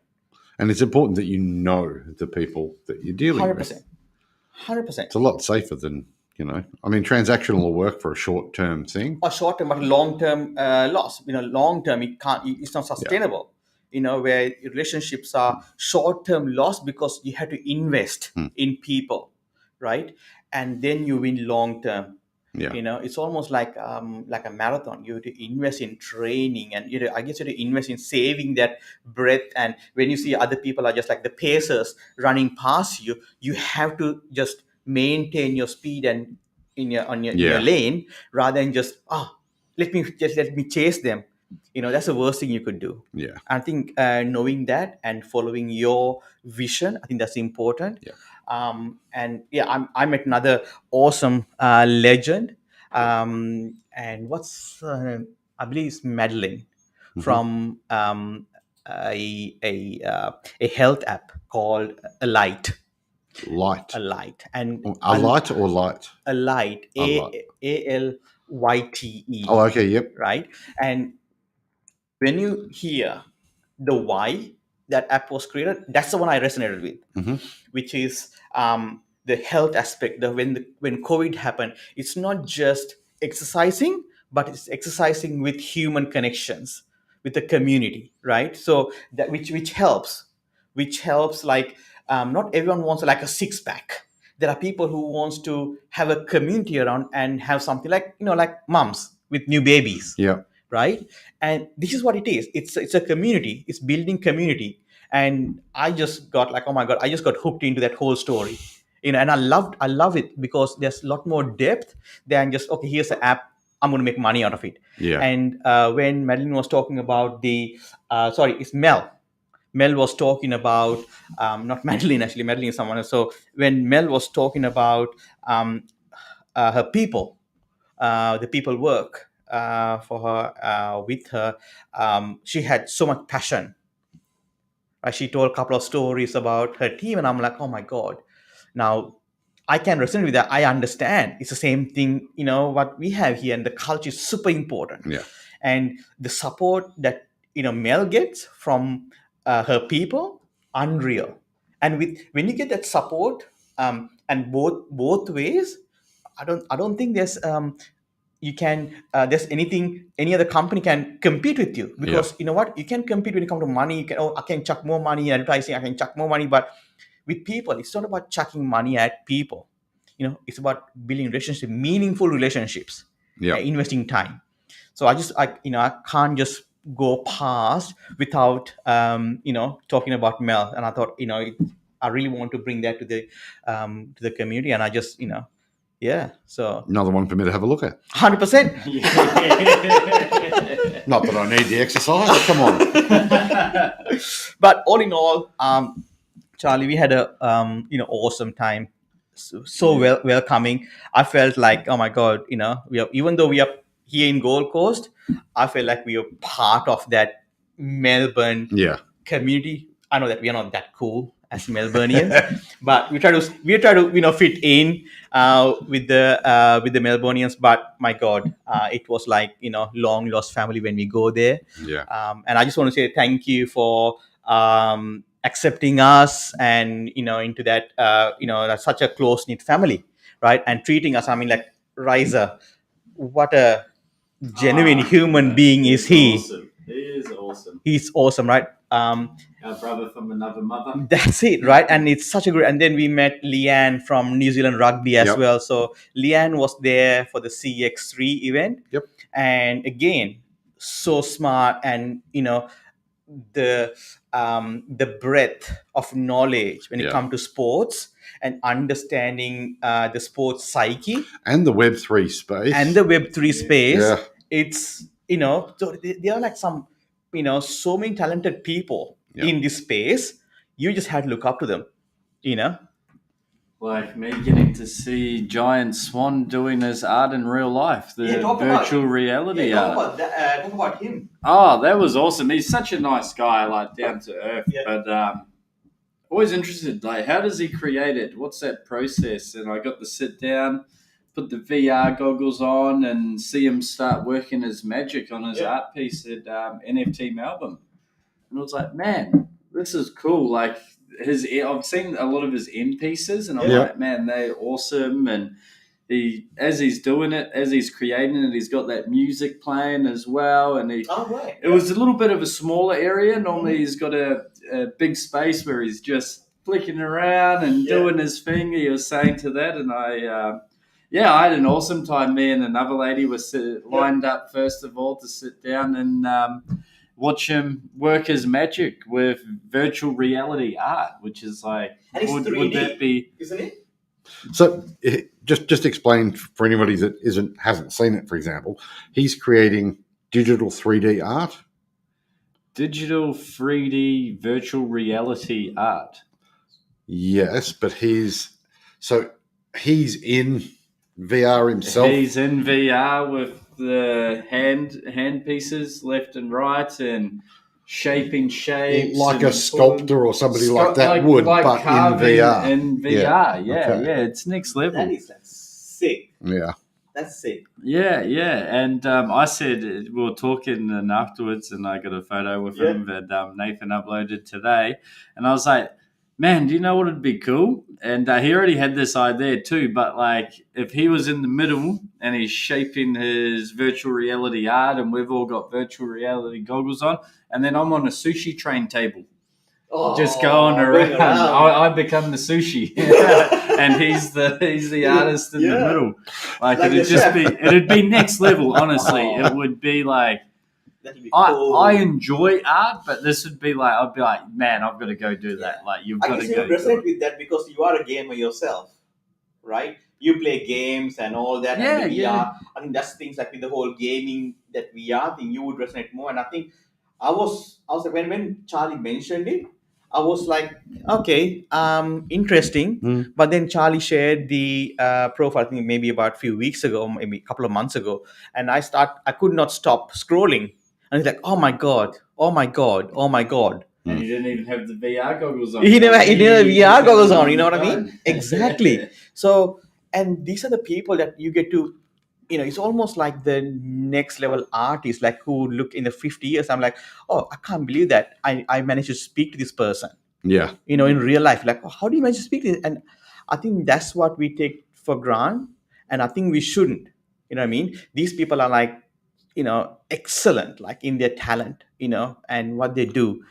D: And it's important that you know the people that you're dealing
C: 100%.
D: with.
C: 100%.
D: It's a lot safer than, I mean, transactional will work for a short-term thing.
C: Or short term, but long term loss. Long term, it's not sustainable. Where relationships are short term loss because you have to invest in people, right? And then you win long term.
D: Yeah.
C: It's almost like a marathon. You have to invest in training, and I guess you have to invest in saving that breath. And when you see other people are just like the pacers running past you, you have to just maintain your speed and in your lane, rather than just let me chase them. That's the worst thing you could do.
D: Yeah.
C: I think knowing that and following your vision, I think that's important.
D: Yeah.
C: And I met another awesome legend, and what's I believe it's Madeline from a health app called Alight.
D: Light.
C: Alight. And
D: A light or light?
C: Alight. ALYTE.
D: Oh, okay. Yep.
C: Right. And when you hear the why that app was created, that's the one I resonated with, which is the health aspect. When COVID happened, it's not just exercising, but it's exercising with human connections, with the community, right? So that which helps, like not everyone wants like a six pack. There are people who wants to have a community around and have something like like moms with new babies.
D: Yeah.
C: Right. And this is what it is. It's a community. It's building community. And I just got like, oh my God, I just got hooked into that whole story. And I love it because there's a lot more depth than just, okay, here's an app, I'm going to make money out of it.
D: Yeah.
C: And when Madeline was talking about it's Mel. Mel was talking about, not Madeline, actually, Madeline is someone else. So when Mel was talking about her people, the people work for her, with her, she had so much passion. She told a couple of stories about her team, and I'm like, oh my God. Now, I can resonate with that. I understand. It's the same thing, what we have here, and the culture is super important.
D: Yeah.
C: And the support that Mel gets from her people, unreal. And when you get that support, and both ways, I don't think there's there's any other company can compete with you, because you know what, you can compete when it comes to money. You can, I can chuck more money in advertising, I can chuck more money, but with people, it's not about chucking money at people. It's about building relationships, meaningful relationships, investing time. So I can't just go past without talking about Mel. And I thought I really want to bring that to the community, and I just so
D: Another one for me to have a look at.
C: 100%.
D: Not that I need the exercise, but come on.
C: But all in all, Charlie, we had a awesome time. So welcoming. I felt like, oh my God, even though we are here in Gold Coast, I feel like we are part of that Melbourne community. I know that we are not that cool as Melburnians, but we try to fit in with the Melburnians. But my God, it was like long lost family when we go there. And I just want to say thank you for accepting us, and into that that's such a close knit family, right? And treating us, I mean, like Riza, what a genuine human being is he.
B: Awesome. He is awesome.
C: He's awesome, right?
B: Our brother from another mother.
C: That's it, right? And it's such a great. And then we met Leanne from New Zealand Rugby as well. So Leanne was there for the CX3 event. And again, so smart, and the breadth of knowledge when it comes to sports and understanding the sports psyche
D: and the Web3 space.
C: It's so there are like some so many talented people in this space. You just had to look up to them.
B: Like me getting to see Giant Swan doing his art in real life, the virtual reality art.
C: Talk about him.
B: Oh, that was awesome. He's such a nice guy, like down to earth. But always interested, like, how does he create it? What's that process? And I got to sit down, put the VR goggles on and see him start working his magic on his art piece at NFT Melbourne. And I was like, man, this is cool. Like I've seen a lot of his end pieces, and I'm like, man, they're awesome. And as he's doing it, as he's creating it, he's got that music playing as well. And it was a little bit of a smaller area. Normally, he's got a big space where he's just flicking around and doing his thing. He was saying to that, and I had an awesome time. Me and another lady were lined up first of all to sit down and watch him work his magic with virtual reality art, which is like,
C: and
B: would that be,
C: isn't it?
D: So just explain for anybody that hasn't seen it. For example, he's creating digital 3D art.
B: Digital 3D virtual reality art.
D: Yes, but he's in VR himself.
B: He's in VR with the hand pieces left and right and shaping shapes.
D: Like a sculptor or somebody like that would, but in VR.
B: In VR, yeah. It's next level.
C: That's sick.
D: Yeah.
C: That's sick.
B: Yeah. And I said, we were talking and afterwards, and I got a photo with him that Nathan uploaded today. And I was like, man, do you know what would be cool? And he already had this idea too, but like if he was in the middle and he's shaping his virtual reality art and we've all got virtual reality goggles on, and then I'm on a sushi train table. Just going around. I become the sushi, and he's the artist in the middle. Like it'd be next level. Honestly, it would be like. Cool. I enjoy art, but this would be like I'd be like, man, I've got to go do that. Like you've got to go.
C: I resonate with that because you are a gamer yourself, right? You play games and all that. And VR. I think that's things like with the whole gaming that VR thing, you would resonate more. And I think I was like when Charlie mentioned it, I was like, okay, interesting. But then Charlie shared the profile, I think maybe about a few weeks ago, maybe a couple of months ago, and I could not stop scrolling. And he's like, oh my God.
B: And he didn't even have the VR goggles on.
C: He didn't have VR goggles on, you know what I mean? Exactly. So, and these are the people that you get to, it's almost like the next level artists, like who look in the 50 years. I'm like, oh, I can't believe that I managed to speak to this person.
D: Yeah.
C: In real life, like, oh, how do you manage to speak to this? And I think that's what we take for granted. And I think we shouldn't, you know what I mean? These people are like, excellent, like in their talent, and what they do.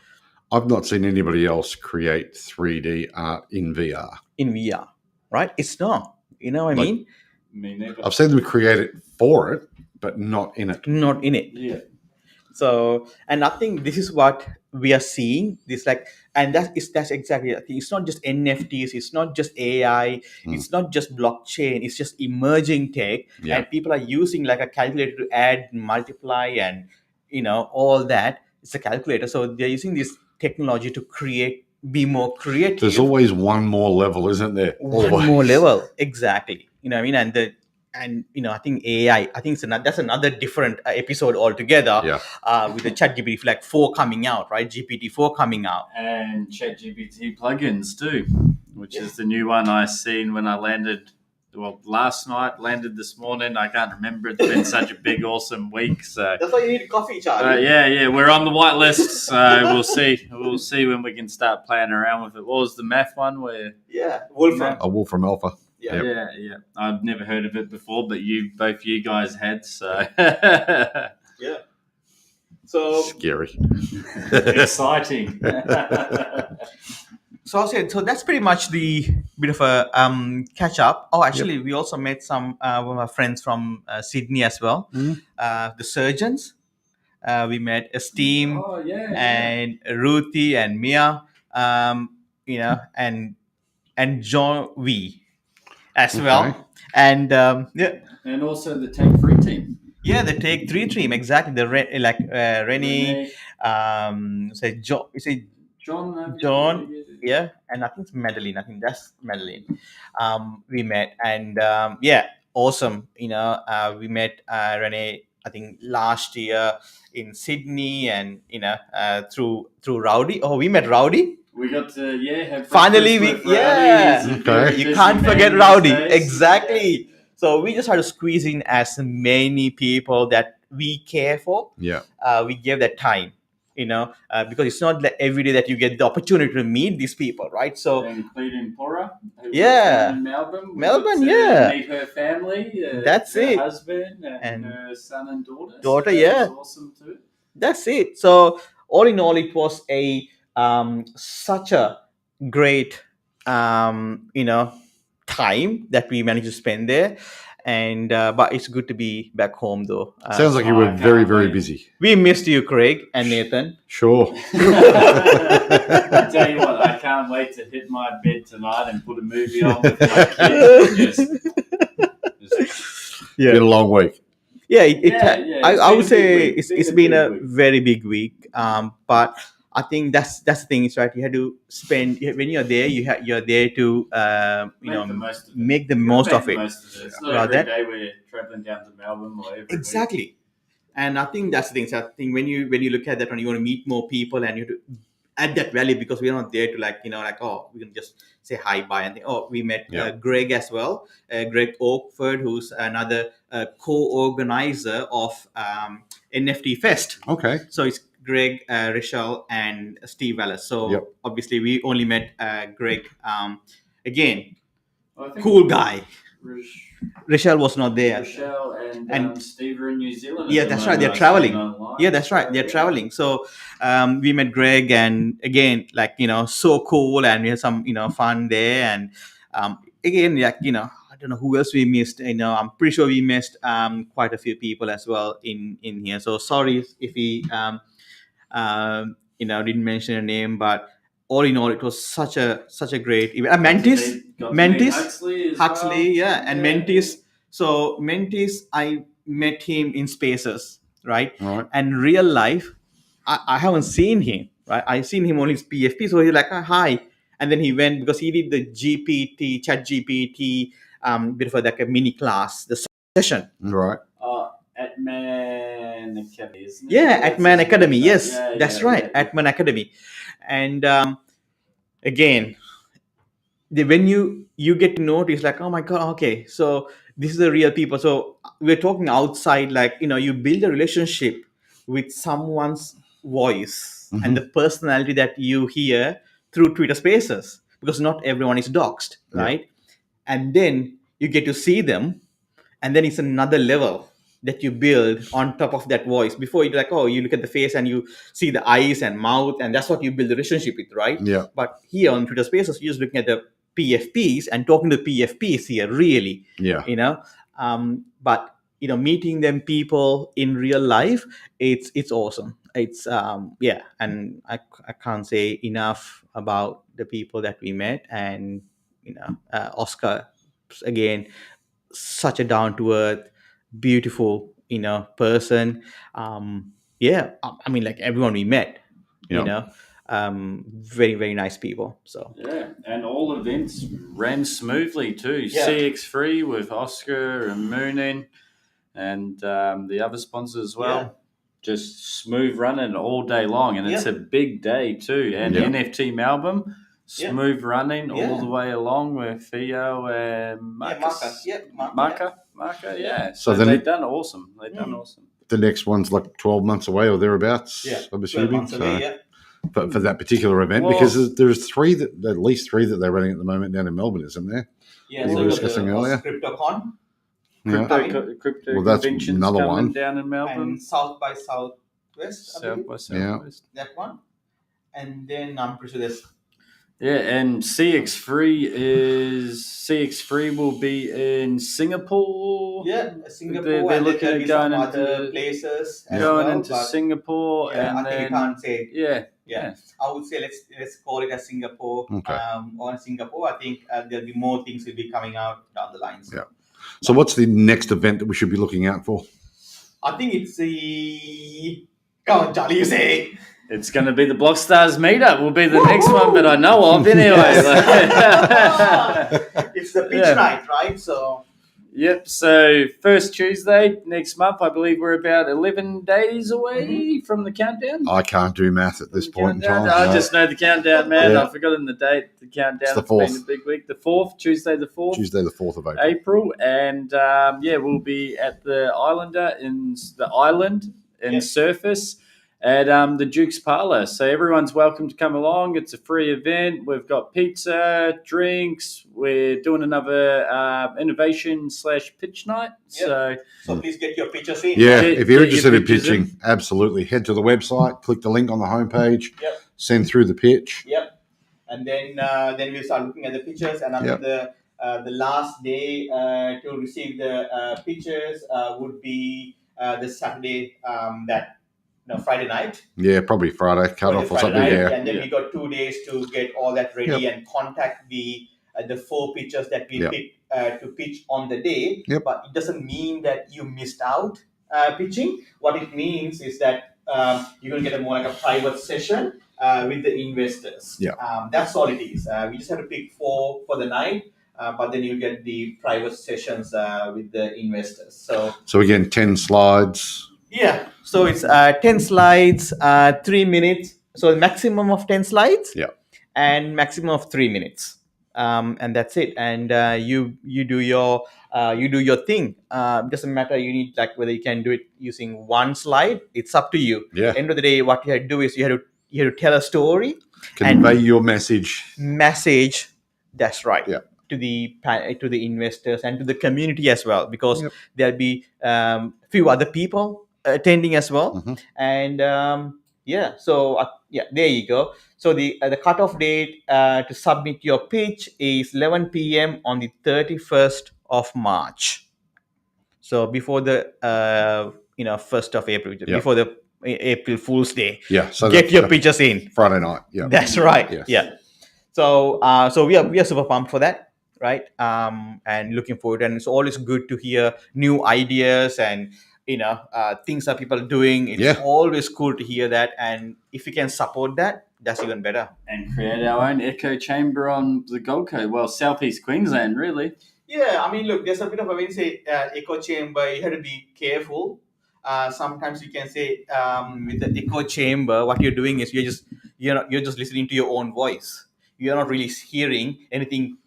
D: I've not seen anybody else create 3D art in VR.
C: Right? It's not, you know what I mean?
B: Me neither.
D: I've seen them create it for it, but not in it.
B: Yeah.
C: So, and I think this is what we are seeing. This that's exactly. I think it's not just NFTs. It's not just AI. It's not just blockchain. It's just emerging tech, and people are using like a calculator to add, multiply, and all that. It's a calculator. So they're using this technology to be more creative.
D: There's always one more level, isn't there?
C: One more level, exactly. You know what I mean? And I think AI. I think that's another different episode altogether.
D: Yeah.
C: With the ChatGPT like 4 coming out, right? GPT-4 coming out,
B: and ChatGPT plugins too, which is the new one I seen when I landed. Well, last night, landed this morning. I can't remember. It's been such a big, awesome week. So
C: that's why you need coffee, Charlie.
B: Yeah. We're on the white list, so we'll see. We'll see when we can start playing around with it. What was the math one?
D: Wolfram Alpha.
B: Yeah. I've never heard of it before, but both you guys had. So
C: yeah. So
D: scary.
B: Exciting.
C: So that's pretty much the bit of a catch up. Oh, actually, we also met some of our friends from Sydney as well. The surgeons. We met Esteem and Ruthie and Mia. And John V as well. And
B: and also the Take 3 team.
C: Yeah, the Take 3 team, exactly. The Renee. John, yeah, and I think it's Madeline. I think that's Madeline. We met, and awesome. We met Renee. I think last year in Sydney, and through Rowdy. Oh, we met Rowdy.
B: We got to have
C: finally
B: with Rowdy.
C: You can't forget Rowdy. Exactly. So we just try to squeeze in as many people that we care for.
D: Yeah.
C: We give that time, because it's not like every day that you get the opportunity to meet these people, right? So
B: including Pora, who was
C: Yeah.
B: down in Melbourne. We
C: Melbourne,
B: got to
C: yeah.
B: meet her family,
C: That's
B: her
C: it.
B: husband and
C: And
B: her son and daughter.
C: daughter,
B: so that
C: yeah.
B: was awesome too.
C: That's it. So all in all, it was a such a great time that we managed to spend there, and but it's good to be back home though.
D: Sounds like you
B: I
D: were
B: can't
D: very, very
B: wait.
D: busy.
C: We missed you, Craig and Nathan.
D: Sure.
B: I tell you what, I can't wait to hit my bed tonight and put a movie on with my kids.
C: Yeah.
D: Been a long week.
C: Yeah, I would
B: it's
C: say
B: been a big week.
C: it's been a very big week. But I think that's the thing, is right. You had to spend when you're there. You're there to make the most of it.
B: It's not
C: Rather
B: every day we're traveling down to Melbourne or every
C: Exactly.
B: week.
C: And I think that's the thing. So I think when you look at that, when you want to meet more people and you have to at that valley, because we're not there to we can just say hi, bye, and think, we met Greg as well, Greg Oakford, who's another co-organizer of NFT Fest.
D: Okay.
C: So it's Greg, Rochelle, and Steve Wallace. So obviously we only met Greg. Again, cool guy. Rochelle was not there.
B: Rochelle and Steve are in New Zealand.
C: Yeah, that's right. They're traveling. Yeah, that's right. They're traveling. So we met Greg, and again, so cool, and we had some, fun there. And again, I don't know who else we missed. I'm pretty sure we missed quite a few people as well in here. So sorry if we didn't mention a name, but all in all, it was such a great event. Mantis, Huxley, and Mantis. So Mantis, I met him in Spaces, right? And real life, I haven't seen him, right? I've seen him on his PFP, so he's like, hi, and then he went because he did the Chat GPT, bit of a mini class, the session,
D: right?
B: At Man Academy, isn't it?
C: Yeah, at Man Academy. Yes, that's right. At Man Academy. And again, when you get to know it, it's like, oh my god, okay, so this is the real people. So we're talking outside, you build a relationship with someone's voice and the personality that you hear through Twitter Spaces, because not everyone is doxed, right? And then you get to see them, and then it's another level that you build on top of that voice. Before you you look at the face and you see the eyes and mouth, and that's what you build the relationship with, right?
D: Yeah.
C: But here on Twitter Spaces, you're just looking at the PFPs and talking to PFPs here, really.
D: Yeah.
C: But meeting them people in real life, it's awesome. It's and I can't say enough about the people that we met, and Oscar, again, such a down to earth, beautiful person. I mean, everyone we met, very, very nice people. So
B: and all events ran smoothly too. CX3 with Oscar and Moonin and the other sponsors as well. Just smooth running all day long, and it's a big day too. And NFT Melbourne, smooth running all the way along with Theo and Marcus. Marca, yeah. So they've done awesome.
D: The next one's 12 months away or thereabouts. I'm assuming. For that particular event, because there's at least three that they're running at the moment down in Melbourne, isn't there?
C: Yeah,
D: we were discussing earlier.
C: CryptoCon.
B: Crypto
D: that's
B: conventions
D: another one
B: down in Melbourne.
C: And South by Southwest.
B: Southwest.
C: That one. And then I'm pretty sure there's.
B: Yeah, and CX3 will be in Singapore.
C: Yeah, Singapore.
B: They're looking at going into
C: other places.
B: Singapore, and
C: I think you can't say.
B: Yeah.
C: I would say let's call it as Singapore.
D: Okay.
C: On Singapore, I think there'll be more things will be coming out down the line.
D: Yeah. So what's the next event that we should be looking out for?
C: I think it's the. Come on, Charlie, you say.
B: It's going to be the Blockstars meetup. Will be the next one that I know of, anyway.
C: It's the pitch night, right? So.
B: Yep. So first Tuesday next month, I believe we're about 11 days away from the countdown.
D: I can't do math at this point in time.
B: I just know the countdown, man.
D: Yeah.
B: I've forgotten the date. The countdown.
D: It's the
B: It's been
D: 4th.
B: a big week. The 4th, Tuesday the 4th.
D: Tuesday, the 4th of April.
B: April, and we'll be at the Island in Surface at the Duke's Parlour. So everyone's welcome to come along. It's a free event. We've got pizza, drinks. We're doing another innovation/pitch night.
C: Yep. So please get your pictures in.
D: Yeah, if you're
B: Get
D: interested
B: your
D: in
B: pictures
D: pitching, absolutely. Head to the website, click the link on the homepage,
C: Yep.
D: send through the pitch.
C: Yep. And then we'll start looking at the pictures, and after the last day to receive the pictures would be the Saturday Friday night.
D: Yeah, probably Friday cutoff or something.
C: Night,
D: Yeah.
C: and then we got 2 days to get all that ready and contact the 4 pitchers that we picked to pitch on the day.
D: Yep.
C: But it doesn't mean that you missed out pitching. What it means is that you're going to get more like a private session with the investors.
D: Yeah.
C: That's all it is. We just have to pick 4 for the night, but then you get the private sessions with the investors.
D: So again, 10 slides.
C: Yeah, so it's 10 slides, 3 minutes. So maximum of 10 slides.
D: Yeah.
C: And maximum of 3 minutes. And that's it. And you do your thing. Doesn't matter. You need whether you can do it using one slide. It's up to you.
D: Yeah.
C: End of the day, what you have to do is you have to tell a story.
D: Convey your message.
C: That's right.
D: Yeah.
C: To the investors and to the community as well, because there'll be few other people attending as well.
D: Mm-hmm.
C: And there you go. So the cutoff date to submit your pitch is 11 p.m. on the 31st of March. So before the 1st of April, before the April Fool's Day.
D: Yeah. So
C: get your pitches in
D: Friday night. Yeah.
C: That's right.
D: Yes.
C: Yeah. So we are super pumped for that, right? And looking forward. And it's always good to hear new ideas and things that people are doing. It's always cool to hear that, and if we can support that, that's even better.
B: And create our own echo chamber on the Gold Coast, well, Southeast Queensland, really.
C: Yeah, I mean, look, there's a bit of echo chamber. You have to be careful. Sometimes you can say with the echo chamber, what you're doing is you're just listening to your own voice. You're not really hearing anything,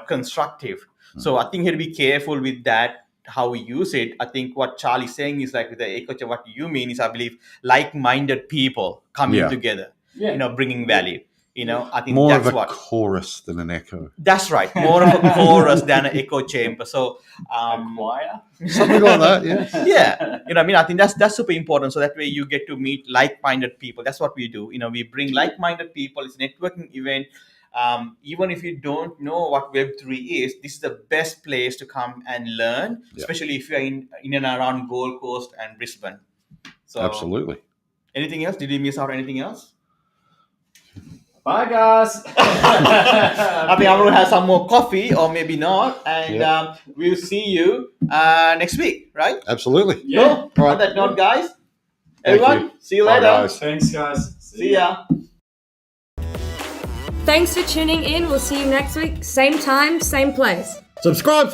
C: constructive. So I think you have to be careful with that. How we use it. I think what Charlie's saying is with the echo chamber, what you mean is, I believe, like-minded people coming together, bringing value. I think
D: more
C: that's
D: of a chorus than an echo.
C: That's right. More of a chorus than an echo chamber. So
B: a choir,
D: something like that. Yeah.
C: Yeah. I think that's super important. So that way you get to meet like-minded people. That's what we do. We bring like-minded people. It's a networking event. Even if you don't know what Web3 is, this is the best place to come and learn, especially if you're in and around Gold Coast and Brisbane. So
D: absolutely.
C: Anything else? Did you miss out anything else?
B: Bye, guys.
C: I think I'm going to have some more coffee, or maybe not. And we'll see you next week, right?
D: Absolutely.
B: Yeah.
C: So, on that note, guys, everyone, see you later.
D: Bye, guys.
B: Thanks, guys.
C: See ya.
A: Thanks for tuning in. We'll see you next week. Same time, same place.
E: Subscribe.